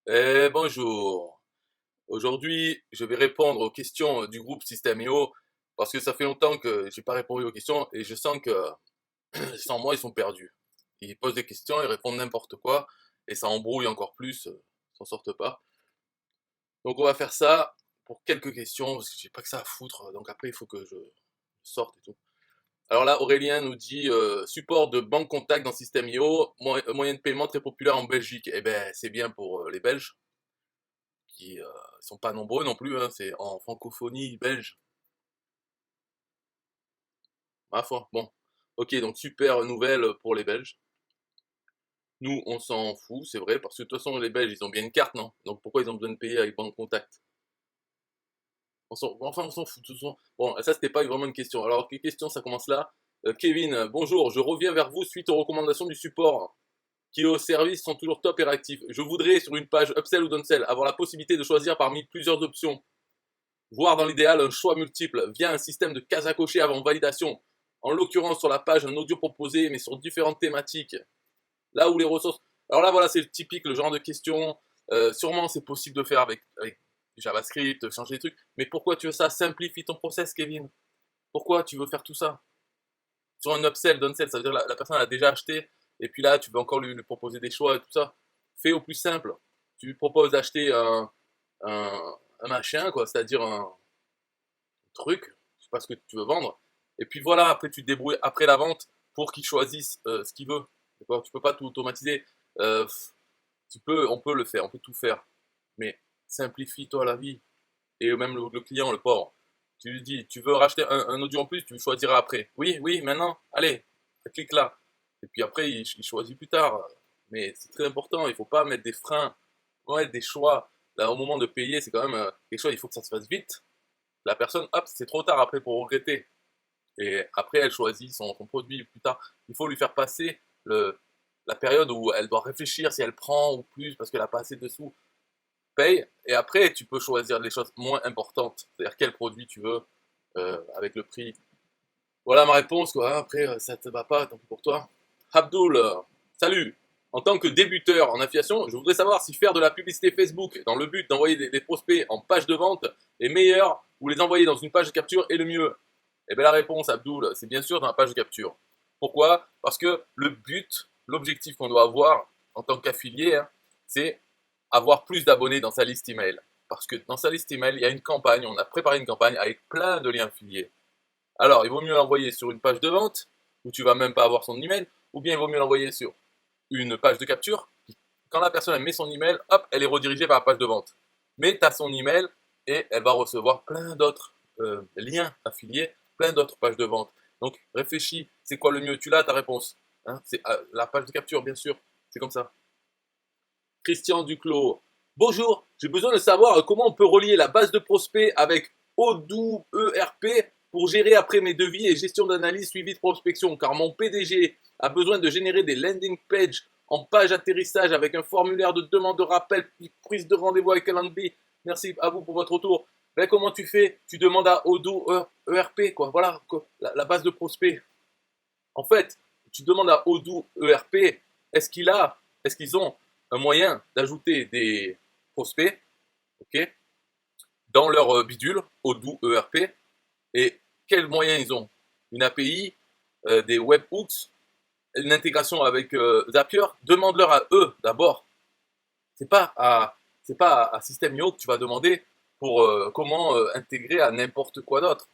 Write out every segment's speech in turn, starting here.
Bonjour. Aujourd'hui, je vais répondre aux questions du groupe System.io parce que ça fait longtemps que j'ai pas répondu aux questions et je sens que sans moi, ils sont perdus. Ils posent des questions, ils répondent n'importe quoi et ça embrouille encore plus, ils s'en sortent pas. Donc on va faire ça pour quelques questions parce que j'ai pas que ça à foutre. Donc après, il faut que je sorte et tout. Alors là, Aurélien nous dit support de banque contact dans System.io, moyen de paiement très populaire en Belgique. Eh ben, c'est bien pour les Belges qui sont pas nombreux non plus, hein, c'est en francophonie belge, ma foi. Bon, ok, donc super nouvelle pour les Belges. Nous, on s'en fout, c'est vrai, parce que de toute façon, les Belges, ils ont bien une carte, non? Donc pourquoi ils ont besoin de payer avec banque contact? Enfin, on s'en fout, de toute façon. Bon, ça, c'était pas vraiment une question. Alors, quelle question, ça commence là? Kevin, bonjour, je reviens vers vous suite aux recommandations du support, qui aux services sont toujours top et réactifs. Je voudrais, sur une page upsell ou downsell, avoir la possibilité de choisir parmi plusieurs options, voire dans l'idéal un choix multiple via un système de cases à cocher avant validation. En l'occurrence sur la page un audio proposé mais sur différentes thématiques. Là où les ressources. Alors là voilà c'est typique le genre de question. Sûrement c'est possible de faire avec JavaScript, changer des trucs. Mais pourquoi tu veux ça? Simplifie ton process Kevin. Pourquoi tu veux faire tout ça? Sur un upsell, downsell, ça veut dire la personne a déjà acheté et puis là tu veux encore lui proposer des choix et tout ça. Fais au plus simple. Tu lui proposes d'acheter un machin quoi, c'est-à-dire un truc, je sais pas ce que tu veux vendre. Et puis voilà, après tu te débrouilles après la vente pour qu'il choisisse ce qu'il veut. D'accord. Tu peux pas tout automatiser. Euh, on peut le faire, on peut tout faire. Mais simplifie-toi la vie. Et même le client, le pauvre, tu lui dis, tu veux racheter un audio en plus, tu le choisiras après. Oui, oui, maintenant, allez, clique là. Et puis après, il choisit plus tard. Mais c'est très important, il faut pas mettre des freins, faut pas mettre des choix. Là, au moment de payer, c'est quand même quelque chose, il faut que ça se fasse vite. La personne, hop, c'est trop tard après pour regretter. Et après, elle choisit son produit plus tard. Il faut lui faire passer la période où elle doit réfléchir si elle prend ou plus parce qu'elle a pas assez de sous. Paye, et après, tu peux choisir les choses moins importantes. C'est-à-dire quel produit tu veux avec le prix. Voilà ma réponse, quoi. Après, ça te va pas, tant pis pour toi. Abdul, salut. En tant que débuteur en affiliation, je voudrais savoir si faire de la publicité Facebook dans le but d'envoyer des prospects en page de vente est meilleur ou les envoyer dans une page de capture est le mieux. Eh bien la réponse, Abdul, c'est bien sûr dans la page de capture. Pourquoi? Parce que le but, l'objectif qu'on doit avoir en tant qu'affilié, hein, c'est avoir plus d'abonnés dans sa liste email. Parce que dans sa liste email, il y a une campagne, on a préparé une campagne avec plein de liens affiliés. Alors, il vaut mieux l'envoyer sur une page de vente, où tu vas même pas avoir son email, ou bien il vaut mieux l'envoyer sur une page de capture. Quand la personne met son email, hop, elle est redirigée vers la page de vente. Mais tu as son email et elle va recevoir plein d'autres liens affiliés, plein d'autres pages de vente. Donc réfléchis, c'est quoi le mieux? Tu l'as ta réponse. Hein, c'est la page de capture, bien sûr. C'est comme ça. Christian Duclos. Bonjour, j'ai besoin de savoir comment on peut relier la base de prospects avec Odoo ERP pour gérer après mes devis et gestion d'analyse suivi de prospection, car mon PDG a besoin de générer des landing pages en page atterrissage avec un formulaire de demande de rappel, puis prise de rendez-vous avec Calendly. Merci à vous pour votre retour. Ben, comment tu fais? Tu demandes à Odoo ERP, quoi. Voilà, quoi, la base de prospects. En fait, tu demandes à Odoo ERP, est-ce qu'ils ont un moyen d'ajouter des prospects, ok, dans leur bidule Odoo ERP, et quels moyens ils ont? Une API, des webhooks, une intégration avec Zapier. Demande-leur à eux d'abord. C'est pas à c'est pas à System.io que tu vas demander pour comment intégrer à n'importe quoi d'autre.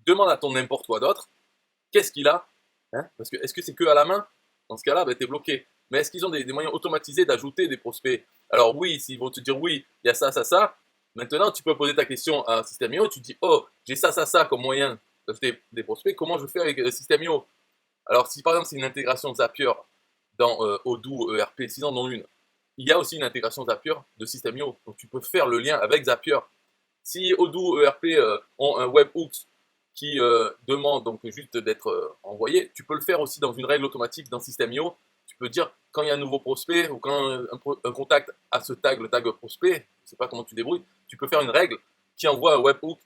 Demande à ton n'importe quoi d'autre qu'est-ce qu'il a, hein? Parce que est-ce que c'est que à la main? Dans ce cas-là, ben, tu es bloqué. Mais est-ce qu'ils ont des moyens automatisés d'ajouter des prospects? Alors oui, s'ils vont te dire oui, il y a ça, ça, ça. Maintenant, tu peux poser ta question à System.io. Tu dis, oh, j'ai ça, ça comme moyen d'ajouter des prospects. Comment je fais avec System.io? Alors si par exemple c'est une intégration Zapier dans Odoo ERP, s'ils en ont une, il y a aussi une intégration Zapier de System.io. Donc tu peux faire le lien avec Zapier. Si Odoo ERP ont un webhook qui demande donc juste d'être envoyé, tu peux le faire aussi dans une règle automatique dans System.io. Tu peux dire quand il y a un nouveau prospect ou quand un contact a ce tag, le tag prospect, je ne sais pas comment tu débrouilles, tu peux faire une règle qui envoie un webhook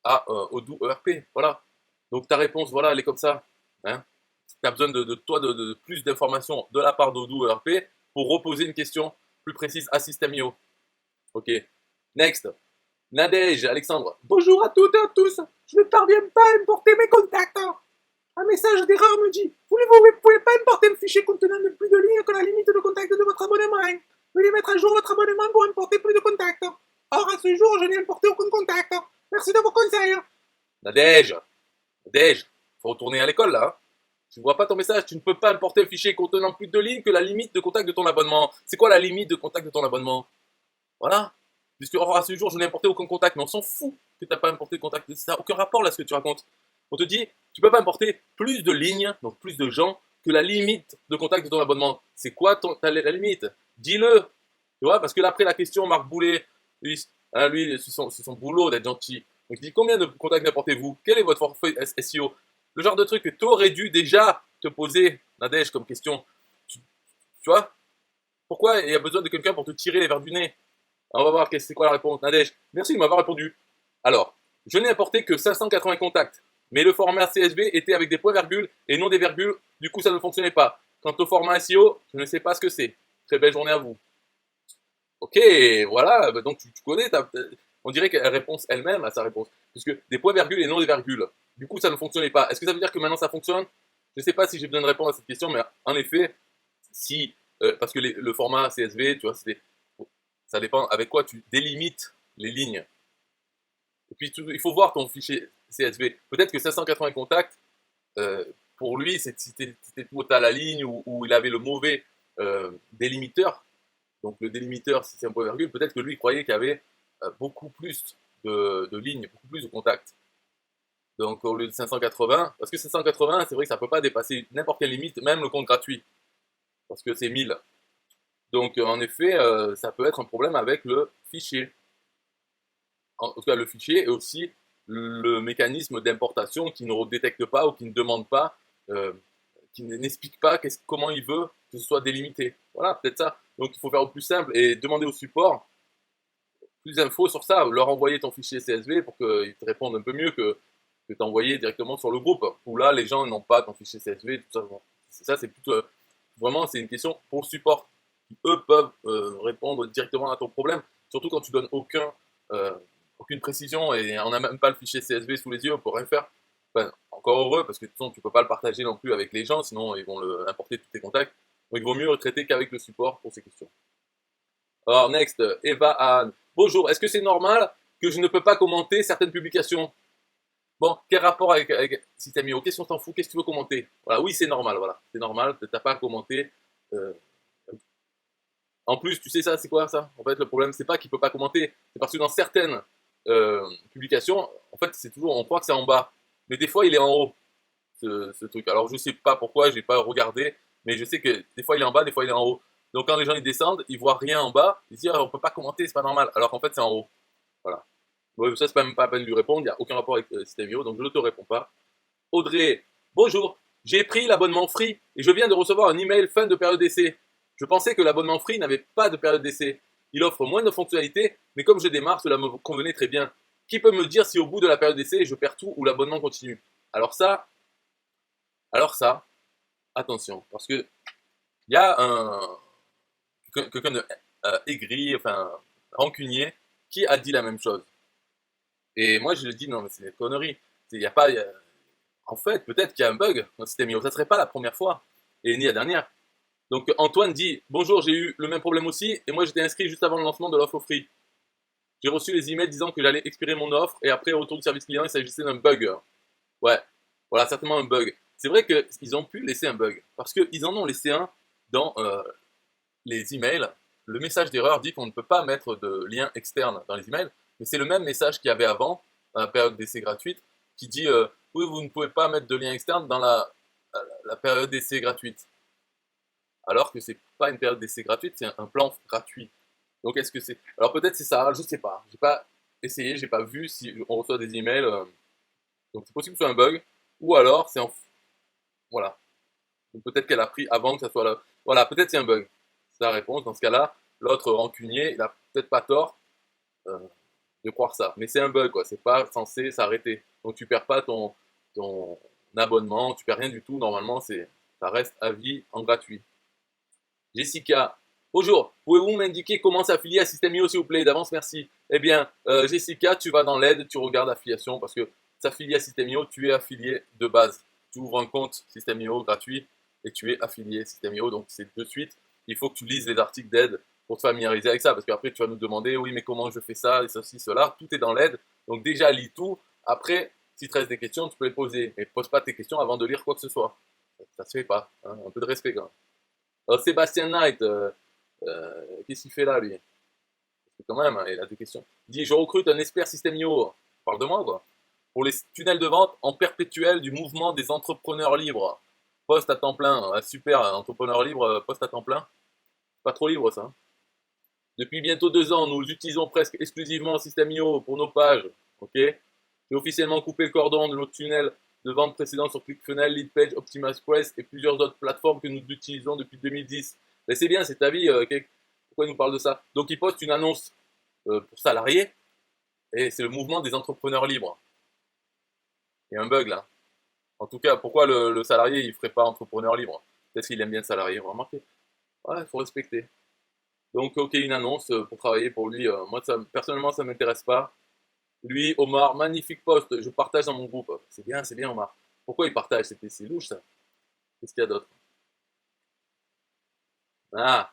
à Odoo ERP. Voilà. Donc ta réponse, voilà, elle est comme ça. Hein. Tu as besoin de toi de plus d'informations de la part d'Odoo ERP pour reposer une question. plus précise à System.io. Ok. Next. Nadège, Alexandre. Bonjour à toutes et à tous. Je ne parviens pas à importer mes contacts. Un message d'erreur me dit vous ne pouvez pas importer le fichier contenant de plus de lignes que la limite de contact de votre abonnement. Veuillez mettre à jour votre abonnement pour importer plus de contacts. Or, à ce jour, je n'ai importé aucun contact. Merci de vos conseils. Nadège, faut retourner à l'école là. Tu ne vois pas ton message, tu ne peux pas importer le fichier contenant plus de lignes que la limite de contact de ton abonnement. C'est quoi la limite de contact de ton abonnement? Voilà. Puisque à ce jour, je n'ai importé aucun contact, mais on s'en fout que tu n'as pas importé de contact. Ça n'a aucun rapport là ce que tu racontes. On te dit, tu ne peux pas importer plus de lignes, donc plus de gens, que la limite de contact de ton abonnement. C'est quoi la limite? Dis-le. Tu vois, parce que là, après la question, Marc Boulet, lui c'est son boulot d'être gentil. Donc il dit, combien de contacts apportez-vous? Quel est votre forfait SEO? Le genre de truc que tu aurais dû déjà te poser, Nadège, comme question. Tu vois? Pourquoi il y a besoin de quelqu'un pour te tirer les verres du nez? On va voir c'est quoi la réponse. Nadège, merci de m'avoir répondu. Alors, je n'ai apporté que 580 contacts, mais le format CSV était avec des points-virgules et non des virgules, du coup ça ne fonctionnait pas. Quant au format SEO, je ne sais pas ce que c'est. Très belle journée à vous. Ok, voilà, donc tu connais, on dirait qu'elle répond elle-même à sa réponse. Puisque des points-virgules et non des virgules. Du coup, ça ne fonctionnait pas. Est-ce que ça veut dire que maintenant ça fonctionne? Je ne sais pas si j'ai besoin de répondre à cette question, mais en effet, si, parce que le format CSV, tu vois, ça dépend avec quoi tu délimites les lignes. Et puis, il faut voir ton fichier CSV. Peut-être que 580 contacts, pour lui, c'était tout à la ligne où il avait le mauvais délimiteur. Donc le délimiteur, si c'est un point virgule, peut-être que lui, il croyait qu'il y avait beaucoup plus de lignes, beaucoup plus de contacts. Donc au lieu de 580, parce que 580, c'est vrai que ça ne peut pas dépasser n'importe quelle limite, même le compte gratuit, parce que c'est 1000. Donc en effet, ça peut être un problème avec le fichier. En tout cas, le fichier et aussi le mécanisme d'importation qui ne détecte pas ou qui ne demande pas, qui n'explique pas comment il veut que ce soit délimité. Voilà, peut-être ça. Donc il faut faire au plus simple et demander au support plus d'infos sur ça, leur envoyer ton fichier CSV pour qu'ils te répondent un peu mieux que t'envoyer directement sur le groupe, où là les gens n'ont pas ton fichier CSV, tout ça. Bon. Ça c'est plutôt, vraiment c'est une question pour le support, qui eux peuvent répondre directement à ton problème, surtout quand tu donnes aucune précision et on n'a même pas le fichier CSV sous les yeux, on peut rien faire. Enfin, encore heureux, parce que de toute façon tu peux pas le partager non plus avec les gens, sinon ils vont importer tous tes contacts. Donc il vaut mieux le traiter qu'avec le support pour ces questions. Alors, next, Eva Anne. Bonjour, est-ce que c'est normal que je ne peux pas commenter certaines publications? Bon, quel rapport avec System.io? Qu'est-ce qu'on t'en fout? Qu'est-ce que tu veux commenter? Voilà, oui, c'est normal, voilà. C'est normal, t'as pas à commenter. Euh, En plus, tu sais ça, c'est quoi ça? En fait, le problème, c'est pas qu'il peut pas commenter. C'est parce que dans certaines publications, en fait, c'est toujours, on croit que c'est en bas. Mais des fois, il est en haut, ce truc. Alors, je sais pas pourquoi, j'ai pas regardé, mais je sais que des fois, il est en bas, des fois, il est en haut. Donc, quand les gens ils descendent, ils voient rien en bas, ils se disent, ah, on peut pas commenter, c'est pas normal. Alors qu'en fait, c'est en haut. Voilà. Bon, ça, c'est même pas à peine de lui répondre, il n'y a aucun rapport avec System.io, donc je ne te réponds pas. Audrey, bonjour, j'ai pris l'abonnement Free et je viens de recevoir un email fin de période d'essai. Je pensais que l'abonnement Free n'avait pas de période d'essai. Il offre moins de fonctionnalités, mais comme je démarre, cela me convenait très bien. Qui peut me dire si au bout de la période d'essai, je perds tout ou l'abonnement continue? Alors ça, attention, parce que il y a quelqu'un de aigri, enfin rancunier, qui a dit la même chose. Et moi, je lui dis, non, mais c'est des conneries. Il y a pas, En fait, peut-être qu'il y a un bug dans le système IO. Ça ne serait pas la première fois, et ni la dernière. Donc, Antoine dit, bonjour, j'ai eu le même problème aussi, et moi, j'étais inscrit juste avant le lancement de l'offre free. J'ai reçu les emails disant que j'allais expirer mon offre, et après, retour du service client, il s'agissait d'un bug. Ouais, voilà, certainement un bug. C'est vrai qu'ils ont pu laisser un bug, parce qu'ils en ont laissé un dans les emails. Le message d'erreur dit qu'on ne peut pas mettre de lien externe dans les emails, mais c'est le même message qu'il y avait avant, dans la période d'essai gratuite, qui dit oui, vous ne pouvez pas mettre de lien externe dans la période d'essai gratuite. Alors que c'est pas une période d'essai gratuite, c'est un plan gratuit. Donc est-ce que c'est. Alors peut-être c'est ça, je sais pas. J'ai pas essayé, j'ai pas vu si on reçoit des emails. Donc c'est possible que ce soit un bug, ou alors c'est en. Voilà. Donc peut-être qu'elle a pris avant que ça soit là. Voilà, peut-être c'est un bug. C'est la réponse. Dans ce cas-là, l'autre rancunier, il a peut-être pas tort euh, de croire ça. Mais c'est un bug, quoi. C'est pas censé s'arrêter. Donc tu perds pas ton abonnement, tu perds rien du tout. Normalement, ça reste à vie en gratuit. Jessica, Bonjour, pouvez-vous m'indiquer comment s'affilier à System.io s'il vous plaît? D'avance, merci. Eh bien, Jessica, tu vas dans l'aide, tu regardes affiliation parce que s'affilier à System.io, tu es affilié de base. Tu ouvres un compte System.io gratuit et tu es affilié System.io, donc c'est de suite. Il faut que tu lises les articles d'aide pour te familiariser avec ça parce qu'après tu vas nous demander, oui, mais comment je fais ça, et ceci, cela. Tout est dans l'aide. Donc déjà, lis tout. Après, si tu restes des questions, tu peux les poser. Mais pose pas tes questions avant de lire quoi que ce soit. Ça se fait pas. Hein. Un peu de respect quand même. Alors, Sébastien Knight, qu'est-ce qu'il fait là, lui? Parce que quand même, hein, il a des questions. Il dit, je recrute un expert System.io. Parle de moi, quoi. Pour les tunnels de vente en perpétuel du mouvement des entrepreneurs libres. Poste à temps plein. Ah, super, entrepreneur libre, poste à temps plein. Pas trop libre, ça. Hein. Depuis bientôt 2 ans, nous utilisons presque exclusivement System.io pour nos pages. Ok. J'ai officiellement coupé le cordon de nos tunnels de vente précédents sur ClickFunnels, LeadPage, OptimizePress et plusieurs autres plateformes que nous utilisons depuis 2010. Mais c'est bien, c'est ta vie. Pourquoi il nous parle de ça? Donc il poste une annonce pour salariés et c'est le mouvement des entrepreneurs libres. Il y a un bug là. En tout cas, pourquoi le salarié il ferait pas entrepreneur libre? Peut-être qu'il aime bien le salarié, vous remarquez? Ouais, il faut respecter. Donc ok, une annonce pour travailler pour lui. Moi, ça, personnellement, ça m'intéresse pas. Lui, Omar, magnifique poste, je partage dans mon groupe. C'est bien, Omar. Pourquoi il partage? C'est louche ça. Qu'est-ce qu'il y a d'autre? Ah.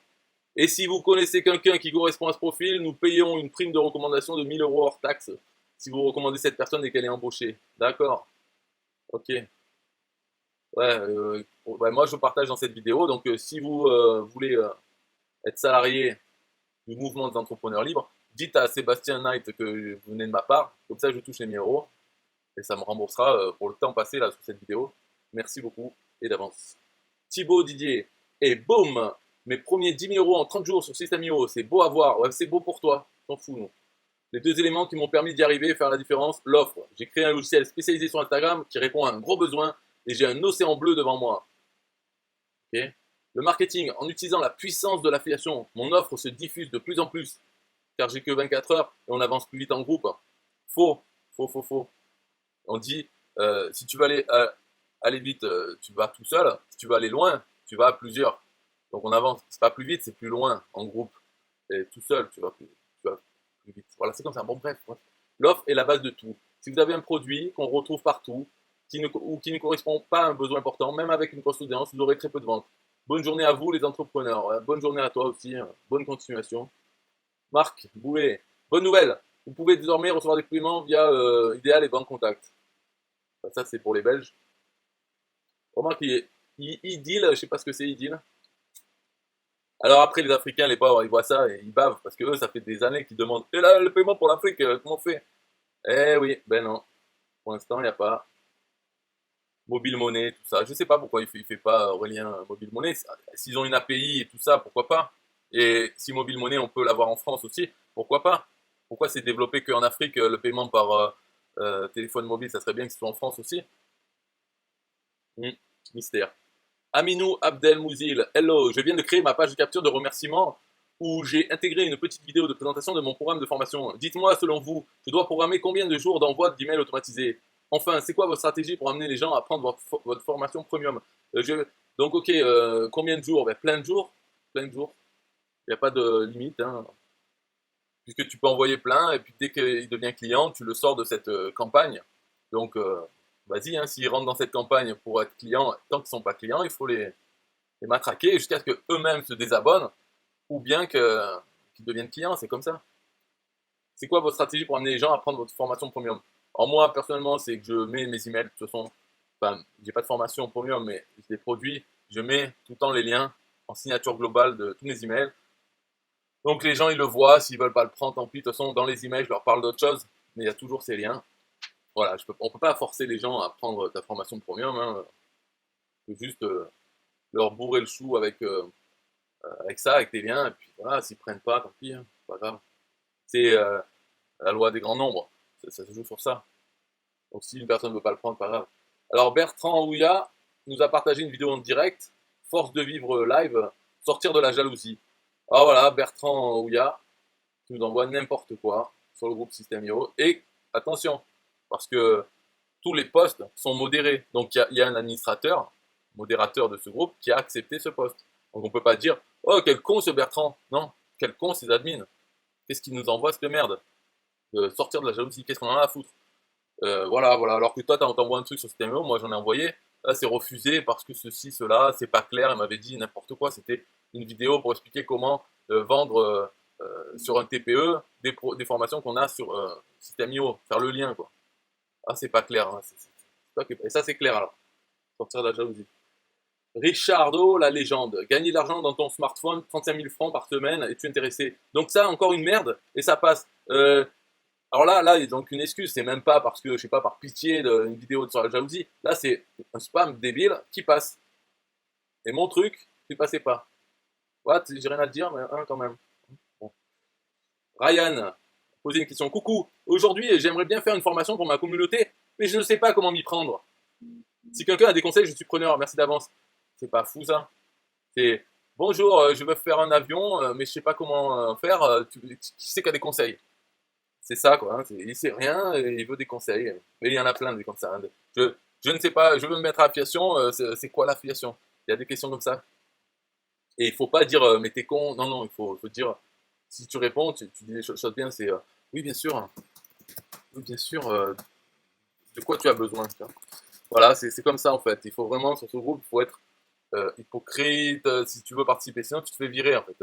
Et si vous connaissez quelqu'un qui correspond à ce profil, nous payons une prime de recommandation de 1 000 € hors taxe si vous recommandez cette personne et qu'elle est embauchée. D'accord. Ok. Ouais, ouais, moi je partage dans cette vidéo. Donc si vous voulez être salarié du mouvement des entrepreneurs libres, dites à Sébastien Knight que vous venez de ma part. Comme ça, je touche les 1 000 € et ça me remboursera pour le temps passé là sur cette vidéo. Merci beaucoup et d'avance. Thibaut Didier. Et boum, mes premiers 10 000 € en 30 jours sur System.io. C'est beau à voir. Ouais, c'est beau pour toi. T'en fous, nous. Les 2 éléments qui m'ont permis d'y arriver et faire la différence, l'offre. J'ai créé un logiciel spécialisé sur Instagram qui répond à un gros besoin et j'ai un océan bleu devant moi. Okay. Le marketing, en utilisant la puissance de l'affiliation, mon offre se diffuse de plus en plus car j'ai que 24 heures et on avance plus vite en groupe. Faux, faux, faux, faux. On dit, si tu veux aller vite, tu vas tout seul. Si tu veux aller loin, tu vas à plusieurs. Donc on avance. C'est pas plus vite, c'est plus loin en groupe. Et tout seul, tu vas plus vite. Voilà, c'est comme ça. Bon, bref. L'offre est la base de tout. Si vous avez un produit qu'on retrouve partout, ou qui ne correspond pas à un besoin important, même avec une grosse audience, vous aurez très peu de ventes. Bonne journée à vous, les entrepreneurs. Bonne journée à toi aussi. Bonne continuation. Marc Boulet, bonne nouvelle. Vous pouvez désormais recevoir des paiements via Ideal et Banque Contact. Ça, c'est pour les Belges. Remarque, Idil, je sais pas ce que c'est Idil. Alors après, les Africains, les pauvres, ils voient ça et ils bavent parce que eux, ça fait des années qu'ils demandent et là, le paiement pour l'Afrique, comment on fait? Eh oui, ben non. Pour l'instant, il n'y a pas. Mobile Money, tout ça. Je sais pas pourquoi il fait pas Aurélien Mobile Money. S'ils ont une API et tout ça, pourquoi pas? Et si Mobile Money, on peut l'avoir en France aussi, pourquoi pas? Pourquoi c'est développé qu'en Afrique, le paiement par téléphone mobile, ça serait bien que ce soit en France aussi? Mystère. Aminou Abdel Mouzil, hello, je viens de créer ma page de capture de remerciement où j'ai intégré une petite vidéo de présentation de mon programme de formation. Dites-moi, selon vous, je dois programmer combien de jours d'envoi d'emails automatisés? Enfin, c'est quoi votre stratégie pour amener les gens à prendre votre formation premium? Donc, ok, combien de jours? Ben, plein de jours. Plein de jours. Il n'y a pas de limite, hein, puisque tu peux envoyer plein, et puis dès qu'il devient client, tu le sors de cette campagne. Donc, vas-y, hein, s'ils rentrent dans cette campagne pour être clients, tant qu'ils ne sont pas clients, il faut les matraquer jusqu'à ce qu'eux-mêmes se désabonnent ou bien qu'ils deviennent clients, c'est comme ça. C'est quoi votre stratégie pour amener les gens à prendre votre formation premium? Alors moi, personnellement, c'est que je mets mes emails, de toute façon, enfin, j'ai pas de formation premium, mais je les produis, je mets tout le temps les liens en signature globale de tous mes emails. Donc les gens, ils le voient, s'ils veulent pas le prendre, tant pis, de toute façon, dans les emails, je leur parle d'autre chose, mais il y a toujours ces liens. Voilà, on peut pas forcer les gens à prendre ta formation premium, hein. On peut juste leur bourrer le chou avec ça, avec tes liens, et puis voilà, s'ils prennent pas, tant pis, hein, c'est pas grave. C'est la loi des grands nombres, ça se joue sur ça. Donc si une personne ne veut pas le prendre, pas grave. Alors Bertrand Ouya nous a partagé une vidéo en direct, force de vivre live, sortir de la jalousie. Alors voilà, Bertrand Ouya, qui nous envoie n'importe quoi sur le groupe System.io. Et attention, parce que tous les posts sont modérés. Donc il y a un administrateur, modérateur de ce groupe, qui a accepté ce post. Donc on peut pas dire, oh quel con ce Bertrand. Non, quel con ces admins. Qu'est-ce qu'ils nous envoient cette merde? Sortir de la jalousie, qu'est-ce qu'on en a à foutre? Voilà, voilà. Alors que toi, t'envoies un truc sur System.io, moi j'en ai envoyé. Là, c'est refusé parce que ceci, cela, c'est pas clair. Il m'avait dit n'importe quoi. C'était une vidéo pour expliquer comment vendre sur un TPE des formations qu'on a sur System.io. Faire le lien, quoi. Ah, c'est pas clair. Hein. Et ça, c'est clair alors. Sortir de la jalousie. Richardo, la légende. Gagner de l'argent dans ton smartphone, 35 000 francs par semaine, es-tu intéressé? Donc ça, encore une merde, et ça passe. Alors là, il y a donc une excuse, c'est même pas parce que, je sais pas, par pitié d'une vidéo sur la jalousie. Là, c'est un spam débile qui passe. Et mon truc, il passait pas. What? J'ai rien à te dire, mais hein, quand même. Bon. Ryan, poser une question. Coucou, aujourd'hui, j'aimerais bien faire une formation pour ma communauté, mais je ne sais pas comment m'y prendre. Si quelqu'un a des conseils, je suis preneur. Merci d'avance. C'est pas fou ça. C'est bonjour, je veux faire un avion, mais je sais pas comment faire. Qui c'est qui a des conseils? C'est ça quoi. Hein, il sait rien et il veut des conseils. Mais il y en a plein des comme ça. Hein. Je ne sais pas, je veux me mettre à l'affiliation. C'est quoi l'affiliation? Il y a des questions comme ça. Et il faut pas dire mais t'es con. Non, non, il faut dire si tu réponds, tu dis les choses bien. C'est oui, bien sûr. Oui, bien sûr. De quoi tu as besoin? Voilà, c'est comme ça en fait. Il faut vraiment sur ce groupe, il faut créer, si tu veux participer, sinon tu te fais virer en fait.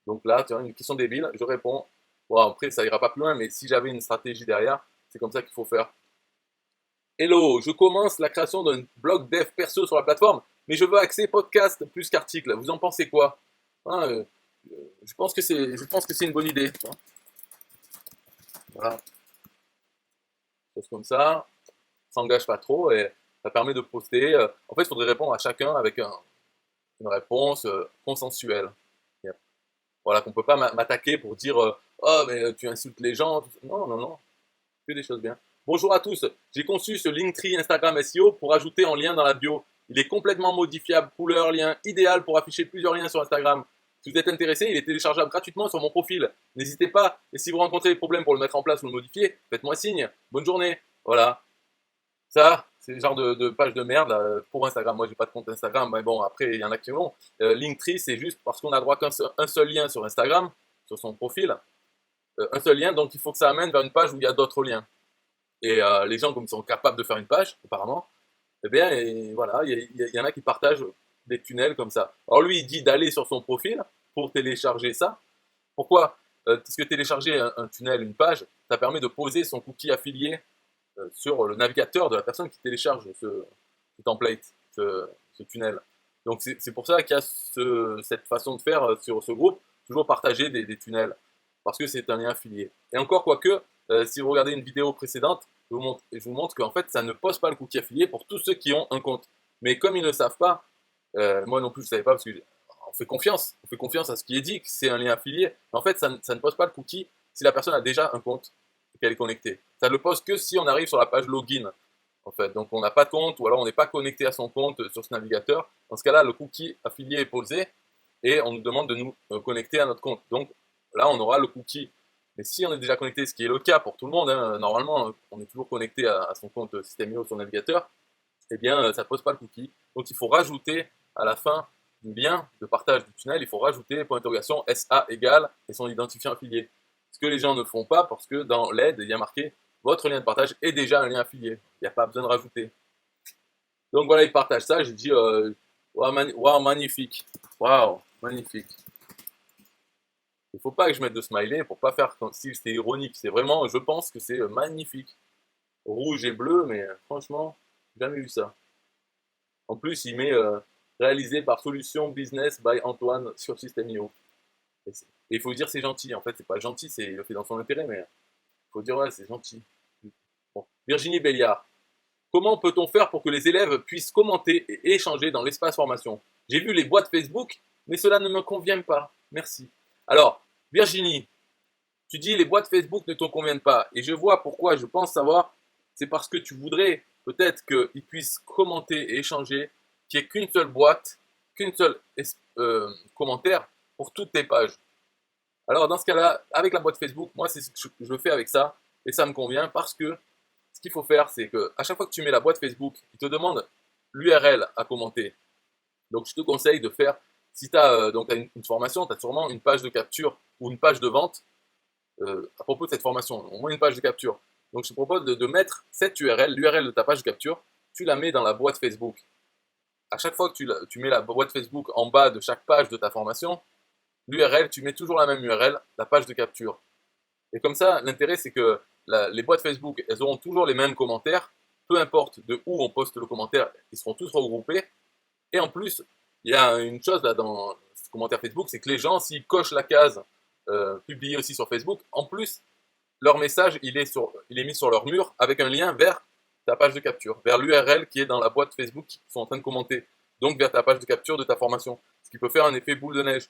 Donc là, tu as une question débile, je réponds. Bon, après, ça ira pas plus loin, mais si j'avais une stratégie derrière, c'est comme ça qu'il faut faire. Hello, je commence la création d'un blog dev perso sur la plateforme, mais je veux accès podcast plus qu'article. Vous en pensez quoi? Hein, je pense que c'est une bonne idée. Hein. Voilà, chose comme ça, s'engage pas trop et ça permet de poster. En fait, il faudrait répondre à chacun avec une réponse consensuelle. Voilà, qu'on peut pas m'attaquer pour dire oh mais tu insultes les gens. Non, non, non, que des choses bien. Bonjour à tous, j'ai conçu ce Linktree Instagram SEO pour ajouter en lien dans la bio. Il est complètement modifiable, couleur, lien, idéal pour afficher plusieurs liens sur Instagram. Si vous êtes intéressé, il est téléchargeable gratuitement sur mon profil. N'hésitez pas, et si vous rencontrez des problèmes pour le mettre en place ou le modifier, faites-moi signe. Bonne journée. Voilà. Ça, c'est le genre de page de merde là, pour Instagram. Moi, j'ai pas de compte Instagram, mais bon, après, il y en a qui l'ont. Linktree, c'est juste parce qu'on a droit qu'un seul lien sur Instagram, sur son profil. Un seul lien, donc il faut que ça amène vers une page où il y a d'autres liens. Et les gens, comme ils sont capables de faire une page, apparemment, eh bien, et voilà, il y en a qui partagent des tunnels comme ça. Alors lui, il dit d'aller sur son profil pour télécharger ça. Pourquoi? Parce que télécharger un tunnel, une page, ça permet de poser son cookie affilié sur le navigateur de la personne qui télécharge ce template, ce tunnel. Donc c'est pour ça qu'il y a cette façon de faire sur ce groupe, toujours partager des tunnels, parce que c'est un lien affilié. Et encore quoique, si vous regardez une vidéo précédente, je vous montre qu'en fait ça ne pose pas le cookie affilié pour tous ceux qui ont un compte. Mais comme ils ne le savent pas, moi non plus je ne savais pas parce que on fait confiance à ce qui est dit, que c'est un lien affilié. Mais en fait ça ne pose pas le cookie si la personne a déjà un compte et qu'elle est connectée. Ça ne le pose que si on arrive sur la page login. En fait, donc on n'a pas de compte ou alors on n'est pas connecté à son compte sur ce navigateur. Dans ce cas-là, le cookie affilié est posé et on nous demande de nous connecter à notre compte. Donc là, on aura le cookie. Mais si on est déjà connecté, ce qui est le cas pour tout le monde, hein, normalement, on est toujours connecté à son compte System.io, son navigateur, eh bien, ça ne pose pas le cookie. Donc il faut rajouter à la fin du lien de partage du tunnel, il faut rajouter point d'interrogation SA égale et son identifiant affilié. Ce que les gens ne font pas parce que dans l'aide, il y a marqué votre lien de partage est déjà un lien affilié. Il n'y a pas besoin de rajouter. Donc voilà, ils partagent ça. J'ai dit, wow, magnifique. Waouh, magnifique. Il ne faut pas que je mette de smiley pour pas faire comme si c'était ironique. C'est vraiment, je pense que c'est magnifique. Rouge et bleu, mais franchement, jamais vu ça. En plus, il met réalisé par Solution Business by Antoine sur System.io. Et il faut dire c'est gentil. En fait, c'est pas gentil, c'est il le fait dans son intérêt, mais il faut dire ouais, c'est gentil. Bon. Virginie Béliard. Comment peut-on faire pour que les élèves puissent commenter et échanger dans l'espace formation? J'ai vu les boîtes Facebook, mais cela ne me convient pas. Merci. Alors, Virginie, tu dis les boîtes Facebook ne te conviennent pas. Et je vois pourquoi, je pense savoir, c'est parce que tu voudrais peut-être qu'ils puissent commenter et échanger, qu'il n'y ait qu'une seule boîte, qu'une seule commentaire pour toutes tes pages. Alors dans ce cas-là, avec la boîte Facebook, moi c'est ce que je fais avec ça, et ça me convient parce que ce qu'il faut faire, c'est que à chaque fois que tu mets la boîte Facebook, il te demande l'URL à commenter. Donc je te conseille de faire Si tu as donc une formation, tu as sûrement une page de capture ou une page de vente à propos de cette formation, au moins une page de capture. Donc je te propose de mettre cette URL, l'URL de ta page de capture, tu la mets dans la boîte Facebook. À chaque fois que tu mets la boîte Facebook en bas de chaque page de ta formation, l'URL, tu mets toujours la même URL, la page de capture. Et comme ça, l'intérêt, c'est que les boîtes Facebook, elles auront toujours les mêmes commentaires, peu importe de où on poste le commentaire, ils seront tous regroupés. Et en plus, il y a une chose là dans ce commentaire Facebook, c'est que les gens, s'ils cochent la case publier aussi sur Facebook, en plus, leur message, il est mis sur leur mur avec un lien vers ta page de capture, vers l'URL qui est dans la boîte Facebook qu'ils sont en train de commenter, donc vers ta page de capture de ta formation, ce qui peut faire un effet boule de neige.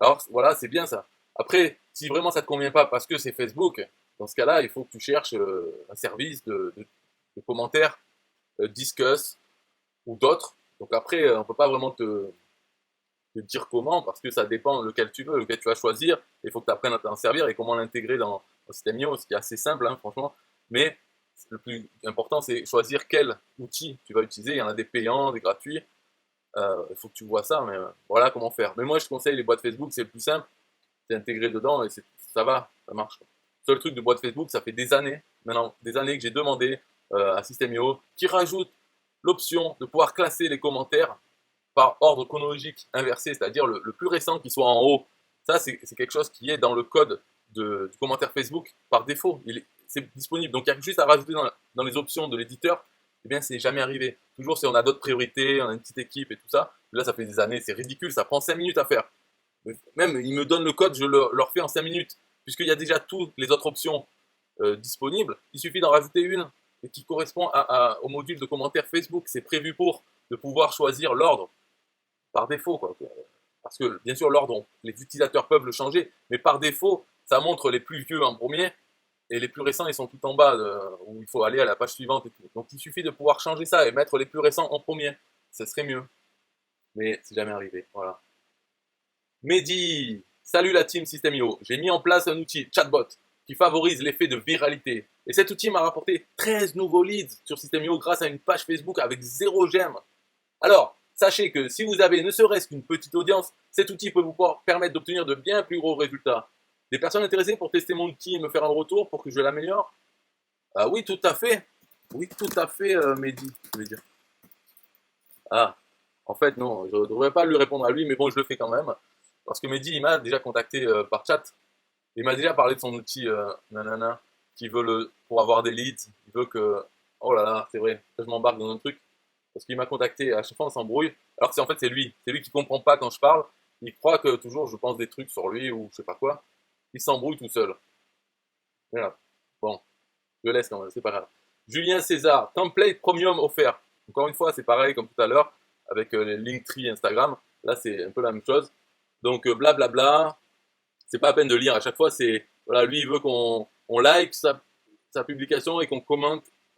Alors voilà, c'est bien ça. Après, si vraiment ça ne te convient pas parce que c'est Facebook, dans ce cas-là, il faut que tu cherches un service de commentaires, Discuss ou d'autres. Donc après, on ne peut pas vraiment te dire comment parce que ça dépend lequel tu veux, lequel tu vas choisir. Il faut que tu apprennes à t'en servir et comment l'intégrer dans System.io, ce qui est assez simple, hein, franchement. Mais le plus important, c'est choisir quel outil tu vas utiliser. Il y en a des payants, des gratuits. Il faut que tu vois ça, mais voilà comment faire. Mais moi, je te conseille les boîtes Facebook, c'est le plus simple. C'est intégré dedans et ça va, ça marche. Le seul truc de boîte Facebook, ça fait des années, maintenant, des années que j'ai demandé à System.io qui rajoute l'option de pouvoir classer les commentaires par ordre chronologique inversé, c'est-à-dire le plus récent qui soit en haut. Ça, c'est quelque chose qui est dans le code du commentaire Facebook par défaut. C'est disponible. Donc, il y a juste à rajouter dans les options de l'éditeur. Eh bien, c'est jamais arrivé. Toujours, si on a d'autres priorités, on a une petite équipe et tout ça. Là, ça fait des années, c'est ridicule. Ça prend 5 minutes à faire. Même, ils me donnent le code, je le leur fais en 5 minutes. Puisqu'il y a déjà toutes les autres options disponibles. Il suffit d'en rajouter une et qui correspond au module de commentaire Facebook. C'est prévu pour de pouvoir choisir l'ordre par défaut, quoi. Parce que bien sûr, l'ordre, les utilisateurs peuvent le changer, mais par défaut, ça montre les plus vieux en premier et les plus récents, ils sont tout en bas où il faut aller à la page suivante et tout. Donc il suffit de pouvoir changer ça et mettre les plus récents en premier. Ça serait mieux. Mais c'est jamais arrivé. Voilà. Mehdi, salut la team System.io. J'ai mis en place un outil chatbot qui favorise l'effet de viralité. Et cet outil m'a rapporté 13 nouveaux leads sur System.io grâce à une page Facebook avec 0 j'aime. Alors, sachez que si vous avez ne serait-ce qu'une petite audience, cet outil peut vous permettre d'obtenir de bien plus gros résultats. Des personnes intéressées pour tester mon outil et me faire un retour pour que je l'améliore? Oui, tout à fait. Oui, tout à fait, Mehdi, je veux dire. Ah, en fait, non, je ne devrais pas lui répondre à lui, mais bon, je le fais quand même. Parce que Mehdi, il m'a déjà contacté par chat. Il m'a déjà parlé de son outil, nanana, qui veut pour avoir des leads. Il veut que. Oh là là, c'est vrai, je m'embarque dans un truc. Parce qu'il m'a contacté, à chaque fois on s'embrouille. Alors que en fait, c'est lui. C'est lui qui comprend pas quand je parle. Il croit que toujours je pense des trucs sur lui ou je sais pas quoi. Il s'embrouille tout seul. Voilà. Bon, je le laisse quand même, c'est pas grave. Julien César, template premium offert. Encore une fois, c'est pareil comme tout à l'heure avec les Linktree Instagram. Là, c'est un peu la même chose. Donc, blablabla. C'est pas à peine de lire. À chaque fois, c'est. Voilà, lui, il veut qu'on like sa publication et on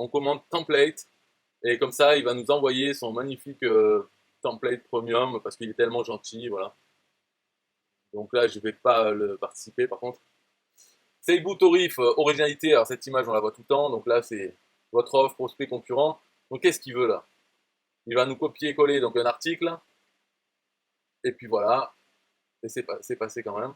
commente template. Et comme ça, il va nous envoyer son magnifique template premium parce qu'il est tellement gentil. Voilà. Donc là, je ne vais pas le participer par contre. Seibou Torif, originalité. Alors cette image, on la voit tout le temps. Donc là, c'est votre offre, prospect, concurrent. Donc qu'est-ce qu'il veut là? Il va nous copier-coller donc un article. Et puis voilà. Et c'est passé quand même.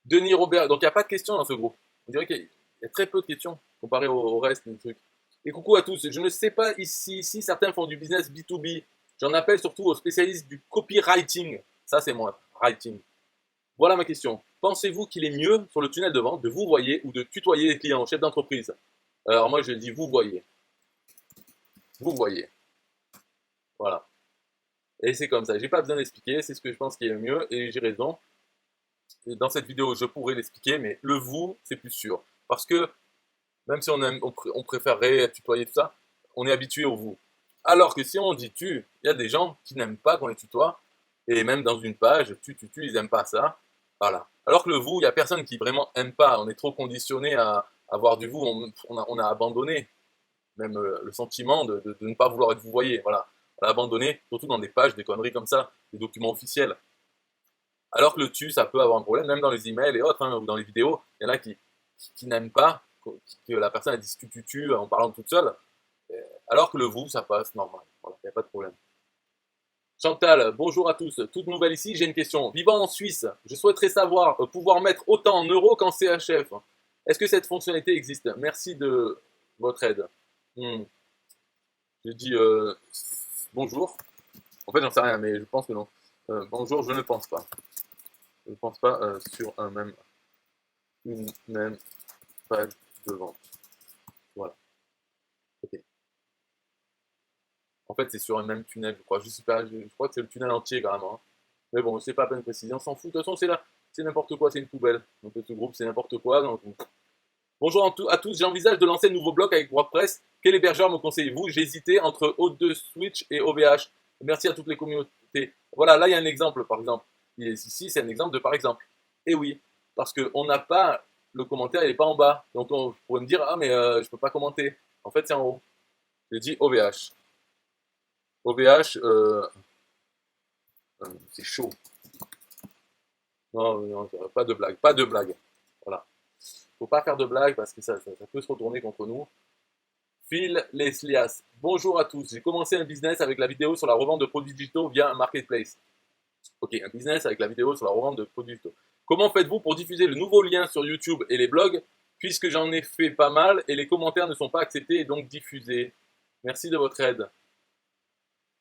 Denis Robert. Donc il n'y a pas de questions dans ce groupe. On dirait qu'il y a très peu de questions comparé au reste des trucs. Et coucou à tous. Je ne sais pas si certains font du business B2B. J'en appelle surtout aux spécialistes du copywriting. Ça, c'est moi, writing. Voilà ma question. Pensez-vous qu'il est mieux sur le tunnel de vente de vous voyer ou de tutoyer les clients, chef d'entreprise? Alors moi, je dis vous voyez. Vous voyez. Voilà. Et c'est comme ça. J'ai pas besoin d'expliquer. C'est ce que je pense qui est le mieux et j'ai raison. Et dans cette vidéo, je pourrais l'expliquer, mais le vous, c'est plus sûr. Parce que même si on préférerait tutoyer tout ça, on est habitué au vous. Alors que si on dit tu, il y a des gens qui n'aiment pas qu'on les tutoie, et même dans une page, ils n'aiment pas ça. Voilà. Alors que le vous, il n'y a personne qui vraiment aime pas. On est trop conditionné à avoir du vous, on a abandonné même le sentiment de ne pas vouloir être vous voyez. Voilà. On l'a abandonné, surtout dans des pages, des conneries comme ça, des documents officiels. Alors que le tu, ça peut avoir un problème, même dans les emails et autres, hein, ou dans les vidéos, il y en a qui n'aiment pas que la personne dise tu en parlant toute seule. Alors que le vous, ça passe normal. Voilà, il n'y a pas de problème. Chantal, bonjour à tous. Toute nouvelle ici, j'ai une question. Vivant en Suisse, je souhaiterais savoir pouvoir mettre autant en euros qu'en CHF. Est-ce que cette fonctionnalité existe? Merci de votre aide. Hmm. Je dis bonjour. En fait, j'en sais rien, mais je pense que non. Bonjour, je ne pense pas. Je ne pense pas sur une même page de vente. Voilà. Ok. En fait, c'est sur un même tunnel, je crois. Je sais pas, je crois que c'est le tunnel entier carrément, hein. Mais bon, c'est pas à peine précisé, on s'en fout. De toute façon, c'est là, c'est n'importe quoi, c'est une poubelle. Donc ce groupe, c'est n'importe quoi. Donc, bonjour à tous, j'envisage de lancer un nouveau blog avec WordPress. Quel hébergeur me conseillez-vous? J'ai hésité entre O2 Switch et OVH. Merci à toutes les communautés. Voilà, là il y a un exemple, par exemple. Ici, c'est un exemple de par exemple. Et oui, parce qu'on n'a pas, le commentaire, il n'est pas en bas. Donc on pourrait me dire, ah mais je peux pas commenter. En fait, c'est en haut. J'ai dit OVH. OVH, c'est chaud. Non, non, pas de blague, pas de blague. Voilà. Faut pas faire de blagues parce que ça peut se retourner contre nous. Phil Leslias, bonjour à tous. J'ai commencé un business avec la vidéo sur la revente de produits digitaux via un marketplace. Ok, un business avec la vidéo sur la revente de produits digitaux. Comment faites-vous pour diffuser le nouveau lien sur YouTube et les blogs, puisque j'en ai fait pas mal et les commentaires ne sont pas acceptés et donc diffusés? Merci de votre aide.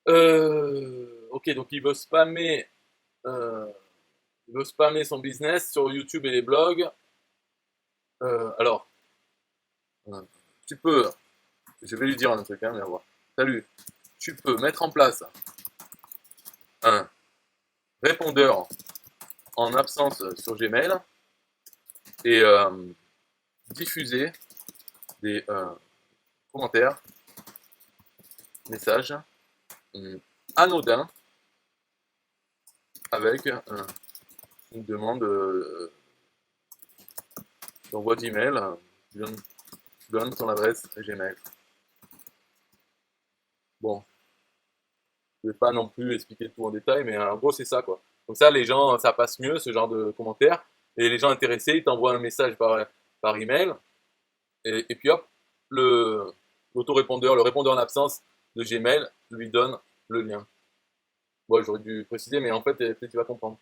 Ok, donc euh, il veut spammer son business sur YouTube et les blogs. Alors, euh, tu peux, je vais lui dire un truc, hein, mais on va voir. Salut, tu peux mettre en place un répondeur en absence sur Gmail et diffuser des commentaires, messages anodins avec une demande d'envoi d'email. Tu donnes ton adresse Gmail. Bon, je ne vais pas non plus expliquer tout en détail, mais en gros, c'est ça, quoi. Comme ça, les gens, ça passe mieux, ce genre de commentaires. Et les gens intéressés, ils t'envoient un message par email. Et puis hop, l'autorépondeur, le répondeur en absence de Gmail lui donne le lien. Bon, j'aurais dû préciser, mais en fait, peut-être tu vas comprendre.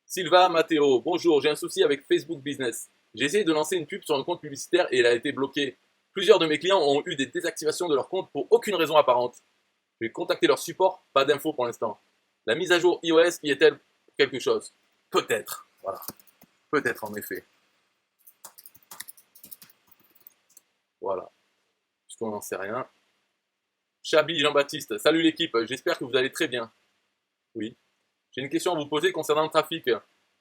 Sylvain Matteo, bonjour, j'ai un souci avec Facebook Business. J'ai essayé de lancer une pub sur un compte publicitaire et elle a été bloquée. Plusieurs de mes clients ont eu des désactivations de leur compte pour aucune raison apparente. Je vais contacter leur support, pas d'infos pour l'instant. La mise à jour iOS y est-elle quelque chose? Peut-être, voilà. Peut-être en effet. Voilà. Puisqu'on n'en sait rien. Chabi Jean-Baptiste, salut l'équipe, j'espère que vous allez très bien. Oui. J'ai une question à vous poser concernant le trafic.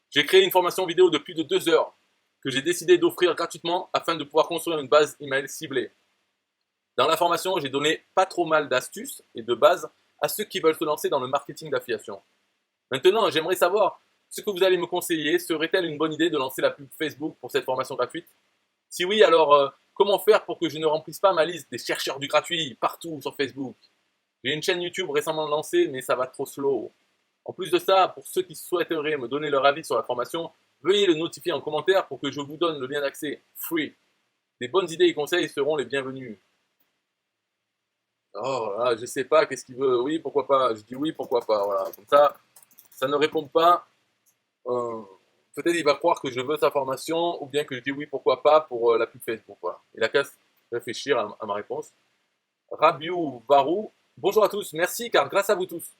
J'ai créé une formation vidéo de plus de 2 heures que j'ai décidé d'offrir gratuitement afin de pouvoir construire une base email ciblée. Dans la formation, j'ai donné pas trop mal d'astuces et de bases à ceux qui veulent se lancer dans le marketing d'affiliation. Maintenant, j'aimerais savoir ce que vous allez me conseiller. Serait-elle une bonne idée de lancer la pub Facebook pour cette formation gratuite? Si oui, alors comment faire pour que je ne remplisse pas ma liste des chercheurs du gratuit partout sur Facebook? J'ai une chaîne YouTube récemment lancée, mais ça va trop slow. En plus de ça, pour ceux qui souhaiteraient me donner leur avis sur la formation, veuillez le notifier en commentaire pour que je vous donne le lien d'accès free. Des bonnes idées et conseils seront les bienvenus. Oh là, je sais pas, qu'est-ce qu'il veut? Oui, pourquoi pas? Je dis oui, pourquoi pas? Voilà, comme ça ne répond pas. euh, Peut-être il va croire que je veux sa formation, ou bien que je dis oui, pourquoi pas pour la pub Facebook. Voilà. Il a qu'à réfléchir à ma réponse. Rabiou Varou, bonjour à tous, merci car grâce à vous tous,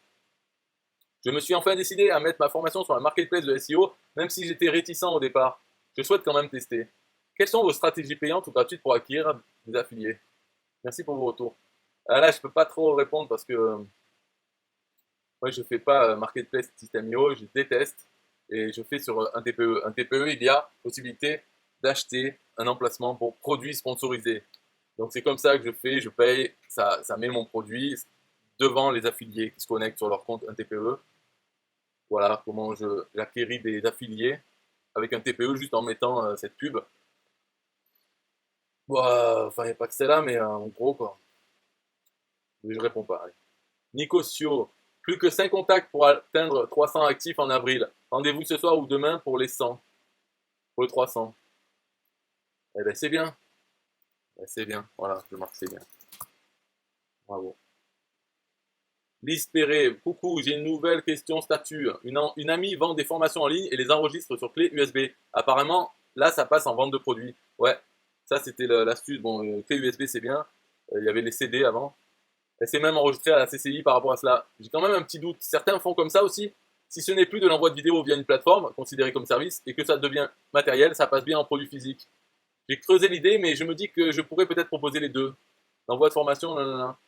je me suis enfin décidé à mettre ma formation sur la marketplace de SEO, même si j'étais réticent au départ. Je souhaite quand même tester. Quelles sont vos stratégies payantes ou gratuites pour acquérir des affiliés? Merci pour vos retours. Là, je peux pas trop répondre parce que moi, je fais pas marketplace System.io, je déteste. Et je fais sur un TPE. Un TPE, il y a possibilité d'acheter un emplacement pour produits sponsorisés. Donc c'est comme ça que je fais, je paye, ça met mon produit devant les affiliés qui se connectent sur leur compte un TPE. Voilà comment j'acquéris des affiliés avec un TPE juste en mettant cette pub. Bon, enfin, il n'y a pas que celle-là, mais en gros, quoi. Mais je réponds pas. Allez. Nico Sio, plus que 5 contacts pour atteindre 300 actifs en avril. Rendez-vous ce soir ou demain pour les 100, pour les 300. Eh ben, c'est bien. Ben, c'est bien. Voilà, je marque c'est bien. Bravo. Lise Perret, coucou, j'ai une nouvelle question statut. Une amie vend des formations en ligne et les enregistre sur clé USB. Apparemment, là, ça passe en vente de produits. Ouais, ça c'était l'astuce. Bon, clé USB c'est bien. Il y avait les CD avant. Elle s'est même enregistrée à la CCI par rapport à cela. J'ai quand même un petit doute. Certains font comme ça aussi. Si ce n'est plus de l'envoi de vidéos via une plateforme considérée comme service et que ça devient matériel, ça passe bien en produit physique. J'ai creusé l'idée, mais je me dis que je pourrais peut-être proposer les deux. L'envoi de formation, nanana.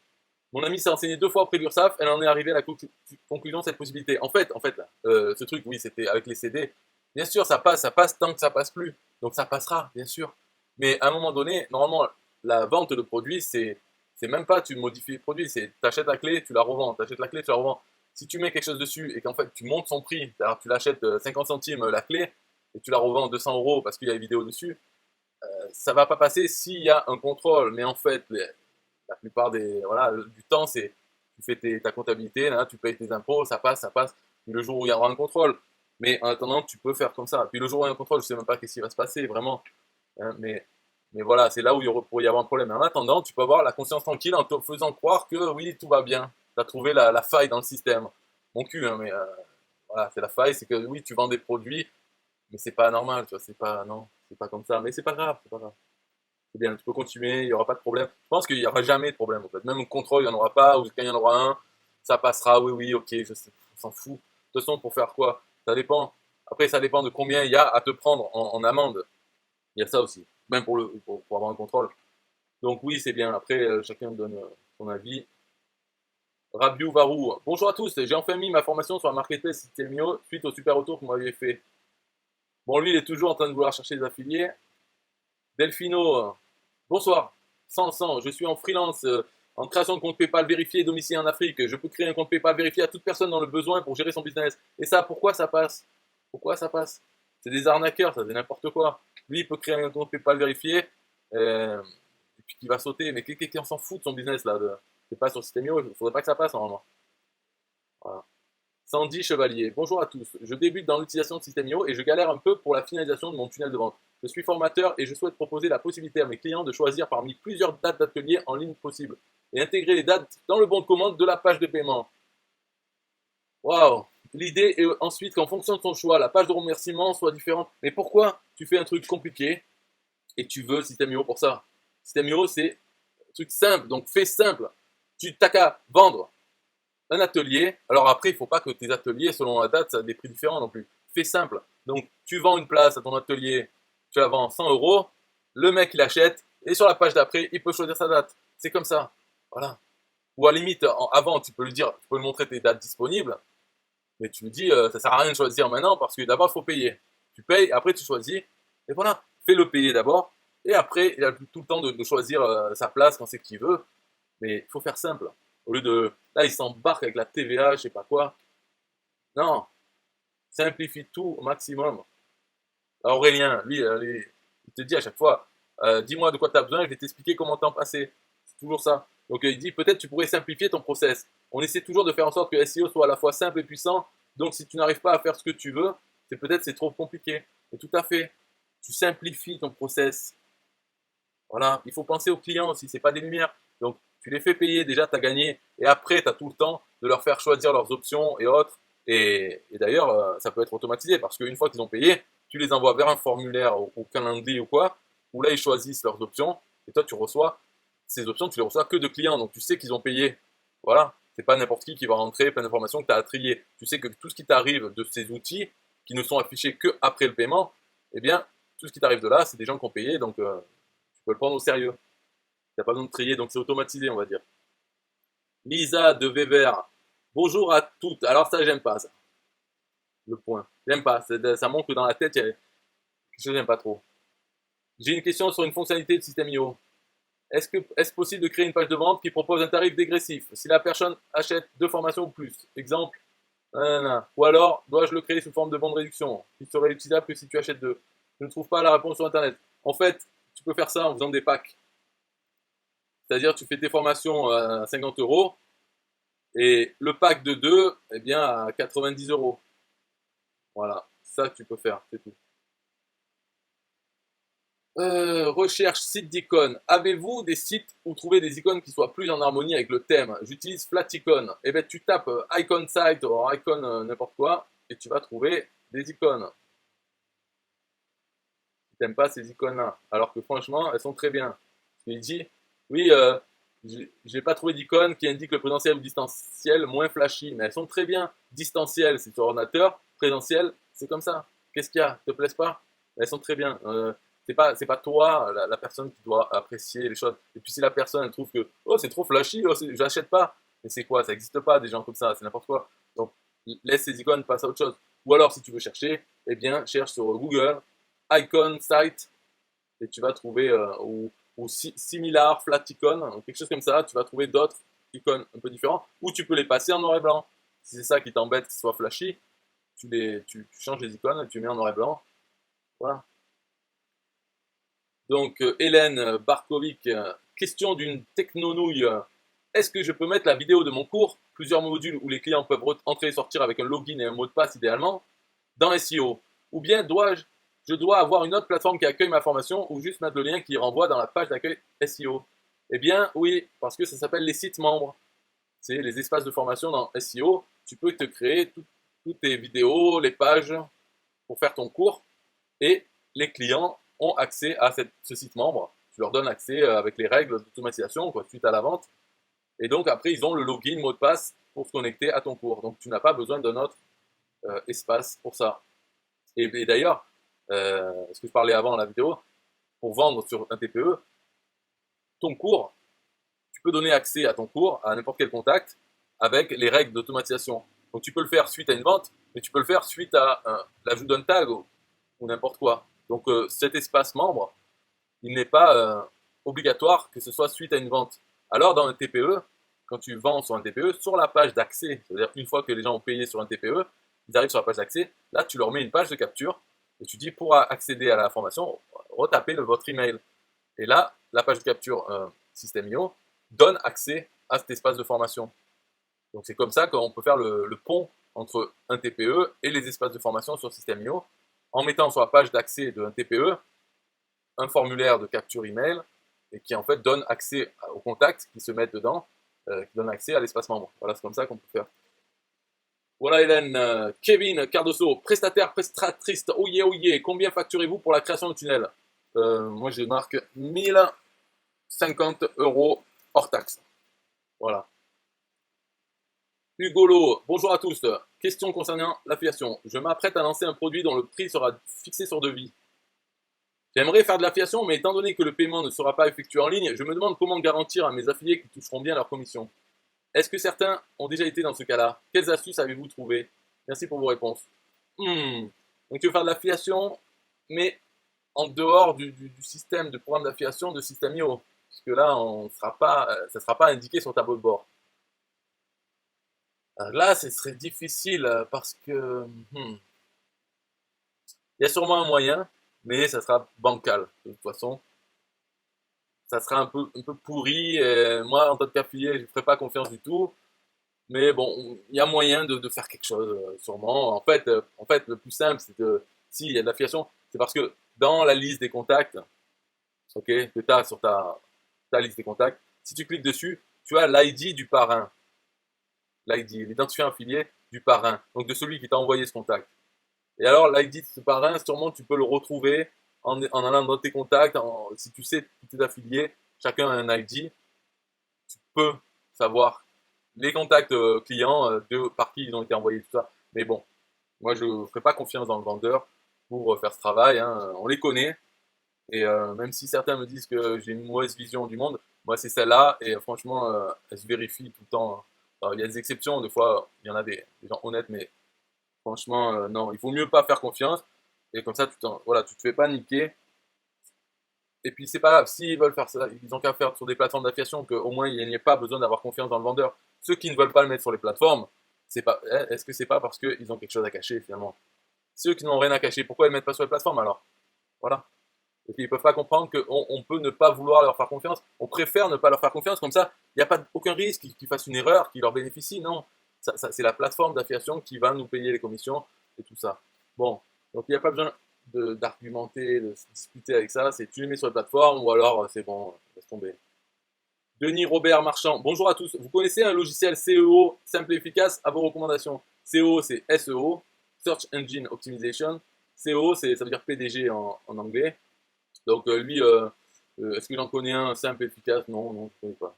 Mon ami s'est enseigné 2 fois auprès de l'URSSAF, elle en est arrivée à la conclusion de cette possibilité. En fait, là, ce truc, oui, c'était avec les CD. Bien sûr, ça passe tant que ça passe plus. Donc ça passera, bien sûr. Mais à un moment donné, normalement, la vente de produits, c'est même pas tu modifies le produit, c'est tu achètes la clé, tu la revends, tu achètes la clé, tu la revends. Si tu mets quelque chose dessus et qu'en fait tu montes son prix, alors tu l'achètes 50 centimes la clé et tu la revends 200 euros parce qu'il y a une vidéo dessus, ça va pas passer s'il y a un contrôle. Mais en fait, la plupart voilà, du temps, c'est tu fais ta comptabilité, là, tu payes tes impôts, ça passe, ça passe. Puis le jour où il y aura un contrôle, mais en attendant, tu peux faire comme ça. Puis le jour où il y a un contrôle, je sais même pas qu'est-ce qui va se passer vraiment. Hein, mais voilà, c'est là où pourrait y avoir un problème. Mais en attendant, tu peux avoir la conscience tranquille en te faisant croire que oui, tout va bien. Tu as trouvé la faille dans le système. Mon cul, hein, mais voilà, c'est la faille, c'est que oui, tu vends des produits, mais c'est pas normal, tu vois, c'est pas, non, c'est pas comme ça. Mais c'est pas grave, c'est pas grave. C'est bien, tu peux continuer, il n'y aura pas de problème. Je pense qu'il n'y aura jamais de problème en fait. Même au contrôle, il n'y en aura pas, ou quand il y en aura un, ça passera, oui, oui, ok, je sais, on s'en fout. De toute façon, pour faire quoi? Ça dépend. Après, ça dépend de combien il y a à te prendre en amende. Il y a ça aussi, même pour avoir un contrôle. Donc oui, c'est bien. Après, chacun donne son avis. Rabiou Varou, bonjour à tous, j'ai enfin mis ma formation sur la marketplace Systemio suite au super retour que vous m'aviez fait. Bon, lui, il est toujours en train de vouloir chercher des affiliés. Delphino, bonsoir. Sans, je suis en freelance, en création de compte PayPal vérifié, domicile en Afrique. Je peux créer un compte PayPal vérifié à toute personne dans le besoin pour gérer son business. Et ça, pourquoi ça passe? Pourquoi ça passe? C'est des arnaqueurs, ça, c'est n'importe quoi. Lui, il peut créer un compte PayPal vérifié, et puis il va sauter. Mais quelqu'un s'en fout de son business, là. C'est pas sur Systemio, il faudrait pas que ça passe, normalement. Voilà. Sandy Chevalier, bonjour à tous. Je débute dans l'utilisation de Systemio et je galère un peu pour la finalisation de mon tunnel de vente. Je suis formateur et je souhaite proposer la possibilité à mes clients de choisir parmi plusieurs dates d'atelier en ligne possibles et intégrer les dates dans le bon de commande de la page de paiement. Waouh! L'idée est ensuite qu'en fonction de ton choix, la page de remerciement soit différente. Mais pourquoi tu fais un truc compliqué et tu veux Systemio pour ça? Systemio, c'est un truc simple, donc fais simple. Tu t'as qu'à vendre un atelier. Alors après, il ne faut pas que tes ateliers, selon la date, ça a des prix différents non plus. Fais simple. Donc, tu vends une place à ton atelier, tu la vends 100 euros, le mec, il achète, et sur la page d'après, il peut choisir sa date. C'est comme ça. Voilà. Ou à la limite, avant, tu peux lui dire, tu peux lui montrer tes dates disponibles, mais tu lui dis, ça sert à rien de choisir maintenant parce que d'abord, il faut payer. Tu payes, après, tu choisis, et voilà. Fais-le payer d'abord, et après, il a tout le temps de choisir sa place quand c'est qu'il veut. Mais il faut faire simple. Au lieu de. Là, il s'embarque avec la TVA, je sais pas quoi. Non, simplifie tout au maximum. Alors, Aurélien, lui, il te dit à chaque fois, dis-moi de quoi tu as besoin, je vais t'expliquer comment t'en passer. C'est toujours ça. Donc, il dit, peut-être tu pourrais simplifier ton process. On essaie toujours de faire en sorte que SEO soit à la fois simple et puissant. Donc, si tu n'arrives pas à faire ce que tu veux, c'est trop compliqué. Et tout à fait. Tu simplifies ton process. Voilà, il faut penser aux clients aussi, c'est pas des lumières. Donc, tu les fais payer, déjà, tu as gagné. Et après, tu as tout le temps de leur faire choisir leurs options et autres. Et d'ailleurs, ça peut être automatisé parce qu'une fois qu'ils ont payé, tu les envoies vers un formulaire au calendrier ou quoi, où là, ils choisissent leurs options. Et toi, tu reçois ces options, tu les reçois que de clients. Donc, tu sais qu'ils ont payé. Voilà, c'est pas n'importe qui va rentrer plein d'informations que tu as à trier. Tu sais que tout ce qui t'arrive de ces outils, qui ne sont affichés que après le paiement, eh bien, tout ce qui t'arrive de là, c'est des gens qui ont payé. Donc, tu peux le prendre au sérieux. Tu n'as pas besoin de trier, donc c'est automatisé, on va dire. Lisa de Weber. Bonjour à toutes. Alors ça, j'aime pas ça. Le point. J'aime pas. Ça montre que dans la tête, il y a quelque chose que j'aime pas trop. J'ai une question sur une fonctionnalité de System.io. Est-ce possible de créer une page de vente qui propose un tarif dégressif si la personne achète 2 formations ou plus? Exemple, nanana. Ou alors, dois-je le créer sous forme de bon de réduction qui serait utilisable que si tu achètes 2? Je ne trouve pas la réponse sur Internet. En fait, tu peux faire ça en faisant des packs. C'est-à-dire, tu fais tes formations à 50 euros et le pack de 2, eh bien, à 90 euros. Voilà, ça tu peux faire, c'est tout. Recherche site d'icônes. Avez-vous des sites où trouver des icônes qui soient plus en harmonie avec le thème? J'utilise Flaticon. Et ben tu tapes icon site ou icon n'importe quoi et tu vas trouver des icônes. Tu n'aimes pas ces icônes-là, alors que franchement elles sont très bien. Il dit oui, j'ai pas trouvé d'icône qui indique le présentiel ou distanciel moins flashy, mais elles sont très bien. Distanciel c'est sur ordinateur, présentiel c'est comme ça. Qu'est-ce qu'il y a? Te plaise pas? Elles sont très bien. C'est pas toi, la personne qui doit apprécier les choses. Et puis si la personne elle trouve que oh c'est trop flashy, oh, j'achète pas. Mais c'est quoi? Ça n'existe pas des gens comme ça, c'est n'importe quoi. Donc laisse ces icônes, passe à autre chose. Ou alors si tu veux chercher, eh bien cherche sur Google icon site et tu vas trouver ou similar flat icon, quelque chose comme ça. Tu vas trouver d'autres icônes un peu différents ou tu peux les passer en noir et blanc. Si c'est ça qui t'embête, qu'ils soient flashy, tu changes les icônes, tu mets en noir et blanc. Voilà. Donc, Hélène Barkovic, question d'une technonouille. Est-ce que je peux mettre la vidéo de mon cours, plusieurs modules où les clients peuvent entrer et sortir avec un login et un mot de passe idéalement, dans SEO? Ou bien je dois avoir une autre plateforme qui accueille ma formation ou juste mettre le lien qui renvoie dans la page d'accueil SEO? Eh bien, oui, parce que ça s'appelle les sites membres. C'est les espaces de formation dans SEO. Tu peux te créer toutes tes vidéos, les pages pour faire ton cours et les clients ont accès à ce site membre. Tu leur donnes accès avec les règles d'automatisation suite à la vente. Et donc après, ils ont le login, mot de passe pour se connecter à ton cours. Donc tu n'as pas besoin d'un autre espace pour ça. Et d'ailleurs, ce que je parlais avant dans la vidéo, pour vendre sur un TPE, ton cours, tu peux donner accès à ton cours à n'importe quel contact avec les règles d'automatisation. Donc tu peux le faire suite à une vente, mais tu peux le faire suite à l'ajout d'un tag ou n'importe quoi. Donc cet espace membre, il n'est pas obligatoire que ce soit suite à une vente. Alors dans un TPE, quand tu vends sur un TPE, sur la page d'accès, c'est-à-dire une fois que les gens ont payé sur un TPE, ils arrivent sur la page d'accès, là tu leur mets une page de capture et tu dis pour accéder à la formation, retapez votre email. Et là, la page de capture System.io donne accès à cet espace de formation. Donc c'est comme ça qu'on peut faire le pont entre un TPE et les espaces de formation sur System.io en mettant sur la page d'accès d'un TPE un formulaire de capture email et qui en fait donne accès aux contacts qui se mettent dedans, qui donne accès à l'espace membre. Voilà, c'est comme ça qu'on peut faire. Voilà Hélène, Kevin Cardoso, prestataire, prestatrice, oyez, oyez, combien facturez-vous pour la création de tunnel? Moi je marque 1050 € hors taxe. Voilà. Hugolo, bonjour à tous. Question concernant l'affiliation. Je m'apprête à lancer un produit dont le prix sera fixé sur devis. J'aimerais faire de l'affiliation, mais étant donné que le paiement ne sera pas effectué en ligne, je me demande comment garantir à mes affiliés qu'ils toucheront bien leur commission. Est-ce que certains ont déjà été dans ce cas-là? Quelles astuces avez-vous trouvé? Merci pour vos réponses. Donc tu veux faire de l'affiliation, mais en dehors du système de programme d'affiliation de System.io, puisque là, ça ne sera pas indiqué sur le tableau de bord. Là, ce serait difficile parce que il y a sûrement un moyen, mais ça sera bancal de toute façon. Ça sera un peu pourri. Moi, en tant qu'affilié, je ne ferai pas confiance du tout. Mais bon, il y a moyen de faire quelque chose, sûrement. En fait, le plus simple, c'est que s'il y a de l'affiliation, c'est parce que dans la liste des contacts, ok, que tu as sur ta liste des contacts, si tu cliques dessus, tu as l'ID du parrain. L'ID, l'identifiant affilié du parrain, donc de celui qui t'a envoyé ce contact. Et alors, l'ID de ce parrain, sûrement, tu peux le retrouver en allant dans tes contacts. Si tu sais tous tes affiliés, chacun a un ID, tu peux savoir les contacts clients par qui ils ont été envoyés, tout ça. Mais bon, moi, je ne ferai pas confiance dans le vendeur pour faire ce travail. Hein. On les connaît. Et même si certains me disent que j'ai une mauvaise vision du monde, moi, c'est celle-là. Et franchement, elle se vérifie tout le temps. Hein. Alors, il y a des exceptions. Des fois, il y en a des gens honnêtes, mais franchement, non, il vaut mieux pas faire confiance. Et comme ça, voilà, tu te fais pas niquer. Et puis, c'est pas grave, s'ils veulent faire ça, ils ont qu'à faire sur des plateformes d'affiliation, qu'au moins, il n'y ait pas besoin d'avoir confiance dans le vendeur. Ceux qui ne veulent pas le mettre sur les plateformes, est-ce que c'est pas parce qu'ils ont quelque chose à cacher, finalement? Ceux qui n'ont rien à cacher, pourquoi ils ne mettent pas sur les plateformes, alors? Voilà. Et puis, ils ne peuvent pas comprendre qu'on peut ne pas vouloir leur faire confiance. On préfère ne pas leur faire confiance, comme ça, il n'y a pas aucun risque qu'ils fassent une erreur, qui leur bénéficie. Non, c'est la plateforme d'affiliation qui va nous payer les commissions et tout ça. Bon, donc il n'y a pas besoin d'argumenter, de se disputer avec ça. C'est tu les mets sur la plateforme ou alors c'est bon, laisse tomber. Denis Robert Marchand, bonjour à tous. Vous connaissez un logiciel SEO simple et efficace? À vos recommandations. SEO, c'est SEO, Search Engine Optimization. SEO, ça veut dire PDG en anglais. Donc lui, est-ce qu'il en connaît un simple et efficace? Non, je ne connais pas.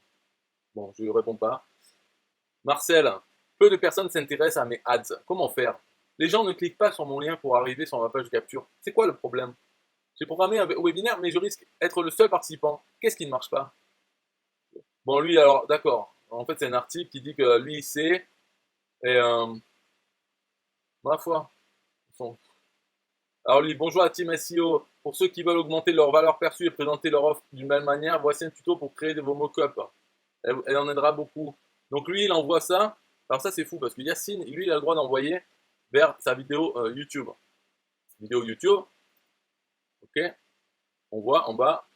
Bon, je ne réponds pas. Marcel, peu de personnes s'intéressent à mes ads. Comment faire? Les gens ne cliquent pas sur mon lien pour arriver sur ma page de capture. C'est quoi le problème? J'ai programmé un webinaire, mais je risque d'être le seul participant. Qu'est-ce qui ne marche pas? Bon, lui, alors, d'accord. En fait, c'est un article qui dit que lui, il sait. Et, ma foi. Alors, lui, bonjour à Team SEO. Pour ceux qui veulent augmenter leur valeur perçue et présenter leur offre d'une belle manière, voici un tuto pour créer de vos mock-ups. Elle en aidera beaucoup. Donc, lui, il envoie ça. Alors, ça, c'est fou parce que Yacine, lui, il a le droit d'envoyer vers sa vidéo YouTube. Vidéo YouTube. Ok. On voit en bas.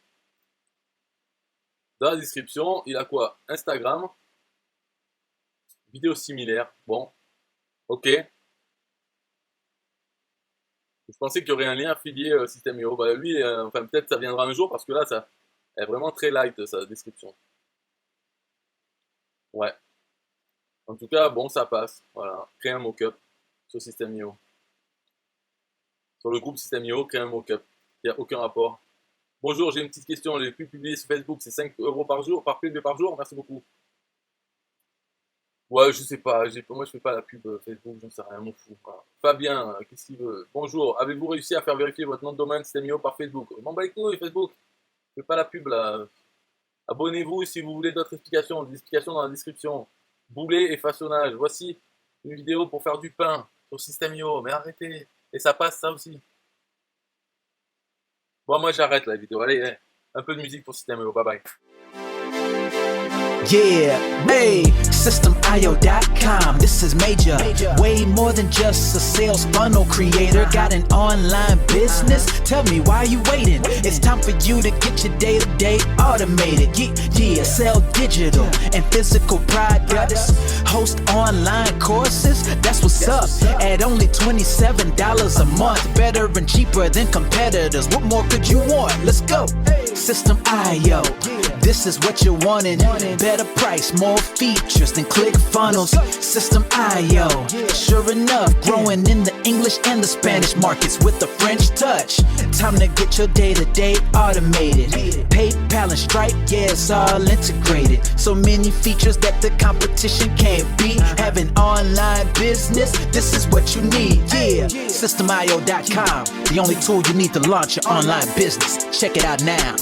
Dans la description, il a quoi? Instagram. Vidéo similaire. Bon. Ok. Je pensais qu'il y aurait un lien affilié System.io. Bah, lui, enfin, peut-être ça viendra un jour parce que là, ça est vraiment très light sa description. Ouais. En tout cas, bon, ça passe. Voilà. Créer un mock-up sur System.io. Sur le groupe System.io, créer un mock-up. Il n'y a aucun rapport. Bonjour, j'ai une petite question. Les pubs publiées sur Facebook, c'est 5 € par jour, par pub et par jour? Merci beaucoup. Ouais, je sais pas. Moi, je fais pas la pub Facebook, j'en sais rien, m'en fous. Voilà. Fabien, qu'est-ce qu'il veut? Bonjour, avez-vous réussi à faire vérifier votre nom de domaine System.io par Facebook? M'en bats les couilles, Facebook. Je fais pas la pub là. Abonnez-vous si vous voulez d'autres explications. Des explications dans la description. Boulet et façonnage. Voici une vidéo pour faire du pain sur System.io. Mais arrêtez. Et ça passe, ça aussi. Bon, moi j'arrête la vidéo. Allez, un peu de musique pour System.io. Bye bye. Yeah, hey, System.io.com, this is major. Way more than just a sales funnel creator. Got an online business? Tell me, why are you waiting? It's time for you to get your day-to-day automated. Yeah, sell digital and physical products. Host online courses, that's what's up. At only $27 a month. Better and cheaper than competitors. What more could you want? Let's go. System.io, this is what you're wanting. Better price, more features than ClickFunnels. System.io, sure enough, growing in the English and the Spanish markets with the French touch. Time to get your day-to-day automated. PayPal and Stripe, yeah, it's all integrated. So many features that the competition can't beat. Have an online business, this is what you need. Yeah, System.io.com, the only tool you need to launch your online business. Check it out now.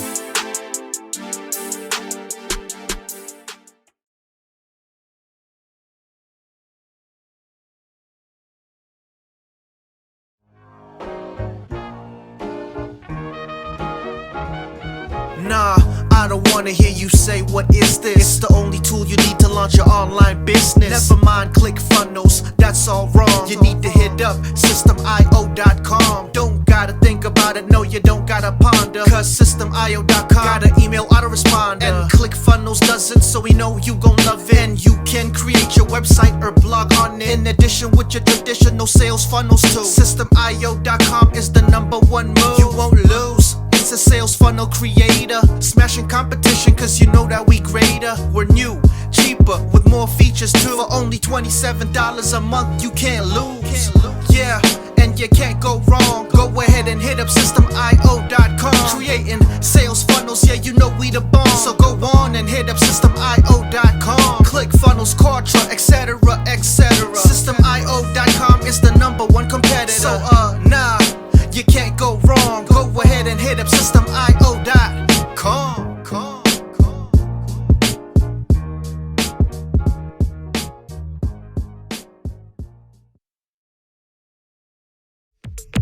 Nah, I don't wanna hear you say what is this. It's the only tool you need to launch your online business. Never mind ClickFunnels, that's all wrong. You need to hit up System.io.com. Don't gotta think about it, no you don't gotta ponder. Cause System.io.com got an email autoresponder. And ClickFunnels doesn't, so we know you gon' love it. And you can create your website or blog on it. In addition with your traditional sales funnels too. System.io.com is the #1 move. You won't lose. It's a sales funnel creator, smashing competition cause you know that we greater. We're new, cheaper, with more features too. For only $27 a month, you can't lose. Yeah, and you can't go wrong. Go ahead and hit up System.io.com. Creating sales funnels, yeah, you know we the bomb. So go on and hit up System.io.com. ClickFunnels, Quadra, etc, etc. System.io.com is the #1 competitor. So nah, you can't go wrong. Go ahead and hit up System.io.com.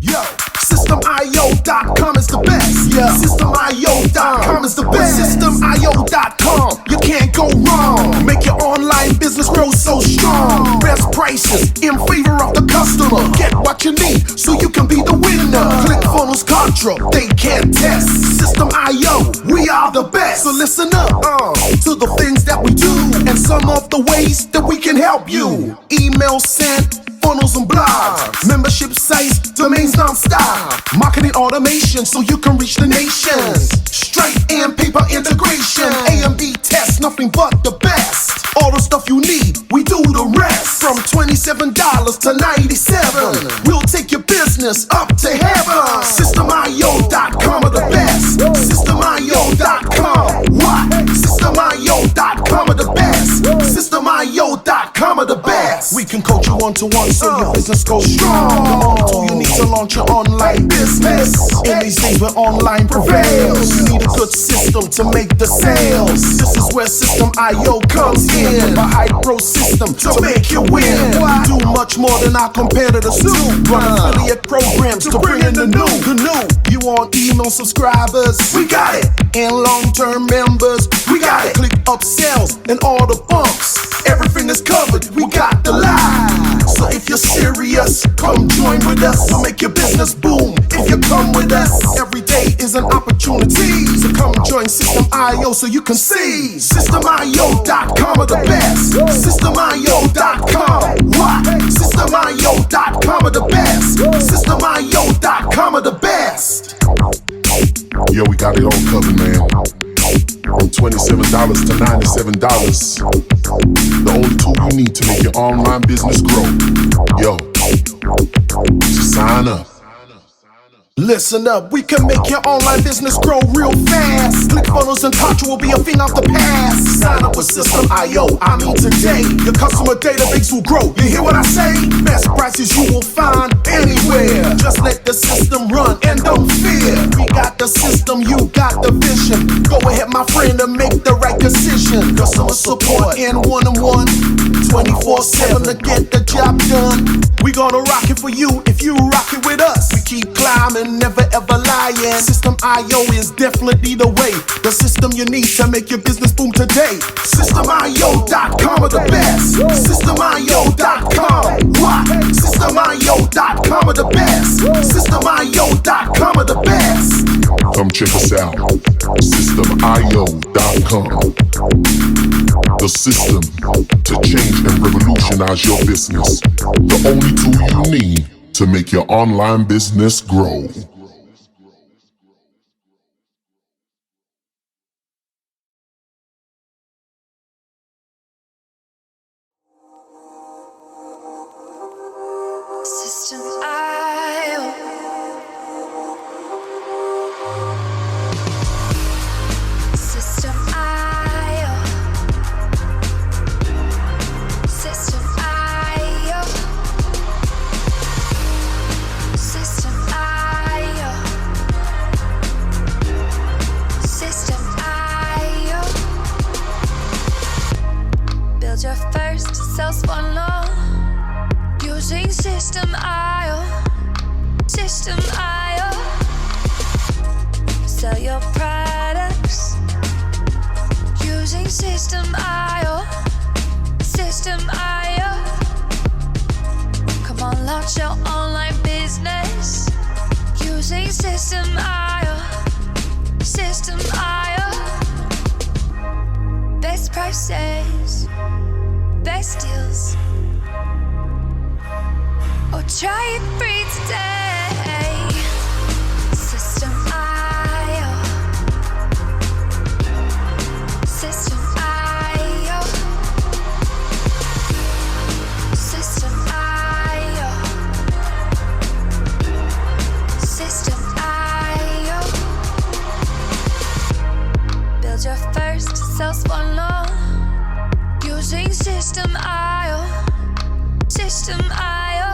Yo, System.io.com is the best. Yeah, System.io.com is the best. System.io.com, you can't go wrong. Make your online business grow so strong. Best prices in favor of the customer. Get what you need so you can be the winner. ClickFunnels, Contra, they can't test. System.io, we are the best. So listen up to the things that we do and some of the ways that we can help you. Email sent, funnels and blogs, membership sites, domains. non-stop. Marketing automation so you can reach the nations. Straight and paper integration. A&B test, nothing but the best. All the stuff you need, we do the rest. From $27 to $97, we'll take your business up to heaven. SystemIO.com are the best. SystemIO.com. What? SystemIO.com are the best. SystemIO.com are the best. We can coach you one-to-one so your business goes strong. The only tool you need to launch your online business. In these days where online prevails, you need a good system to make the sales. This is where System.io comes in. A high-growth system to make you win. We do much more than our competitors do. Run affiliate programs to bring in the new. You want email subscribers? We got it. And long-term members? We got it. Click upsells and all the bumps. Everything is covered. We got the line. So if you're serious, come join with us. We'll make your business boom. If you come with us, every day is an opportunity. So come join System.io so you can see. SystemIO.com are the best. SystemIO.com. What? SystemIO.com are the best. SystemIO.com are the best. Yo, we got it all covered, man. From $27 to $97. The only tool you need to make your online business grow. Yo, just sign up. Listen up, we can make your online business grow real fast. ClickFunnels and Contra will be a thing of the past. Sign up with System.io, I mean today. Your customer database will grow, you hear what I say? Best prices you will find anywhere. Just let the system run and don't fear. We got the system, you got the vision. Go ahead my friend and make the right decision. Customer support and one-on-one 24/7 to get the job done. We gonna rock it for you if you rock it with us. We keep climbing, never ever lying. System.io is definitely the way. The system you need to make your business boom today. SystemIO.com are the best. SystemIO.com. What? SystemIO.com are the best. SystemIO.com are the best. Come check us out. SystemIO.com. The system to change and revolutionize your business. The only tool you need to make your online business grow. System.io. System.io. System.io. System.io. System.io. Build your first sales funnel using System.io. System.io. Sell your products using System.io. System.io. Come on, launch your online business using System.io. System.io. Best prices, best deals. Or try it free today. System.io. System.io. System.io. System.io. Build your first sales funnel using System.io. System.io.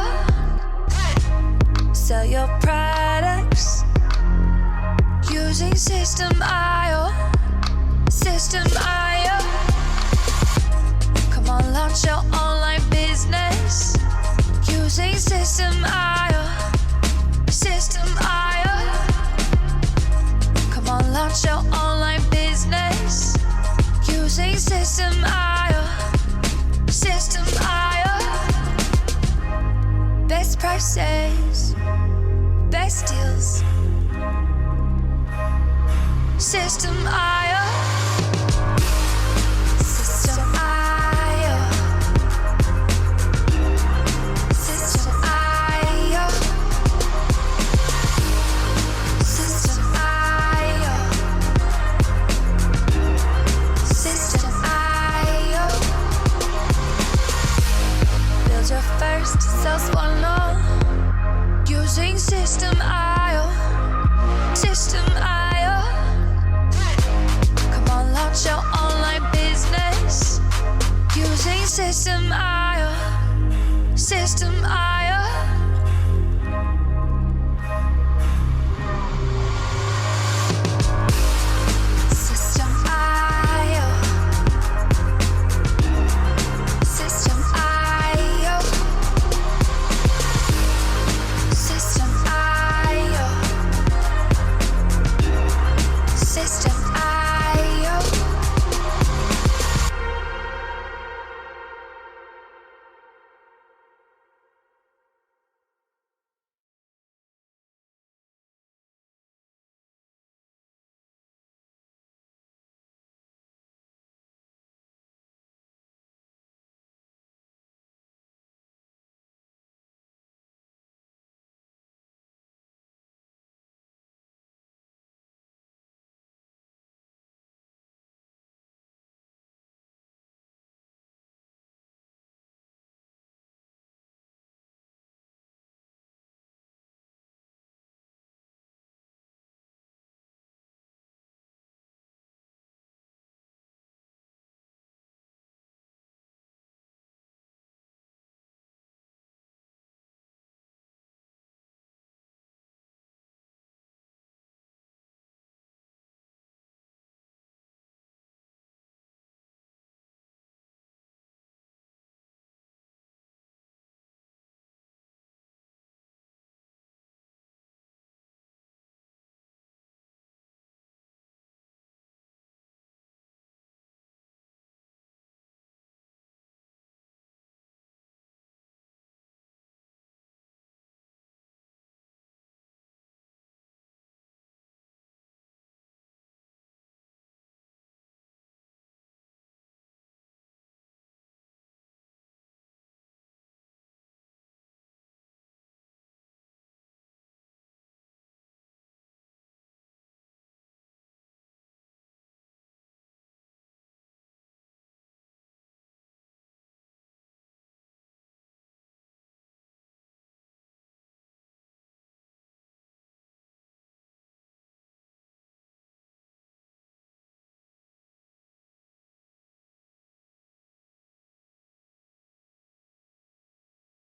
Sell your products using System.io. System.io. Come on, launch your online business using System.io. System.io. Come on, launch your online business using System.io. System.io. Best prices, best deals. System.io. System.io. System.io. System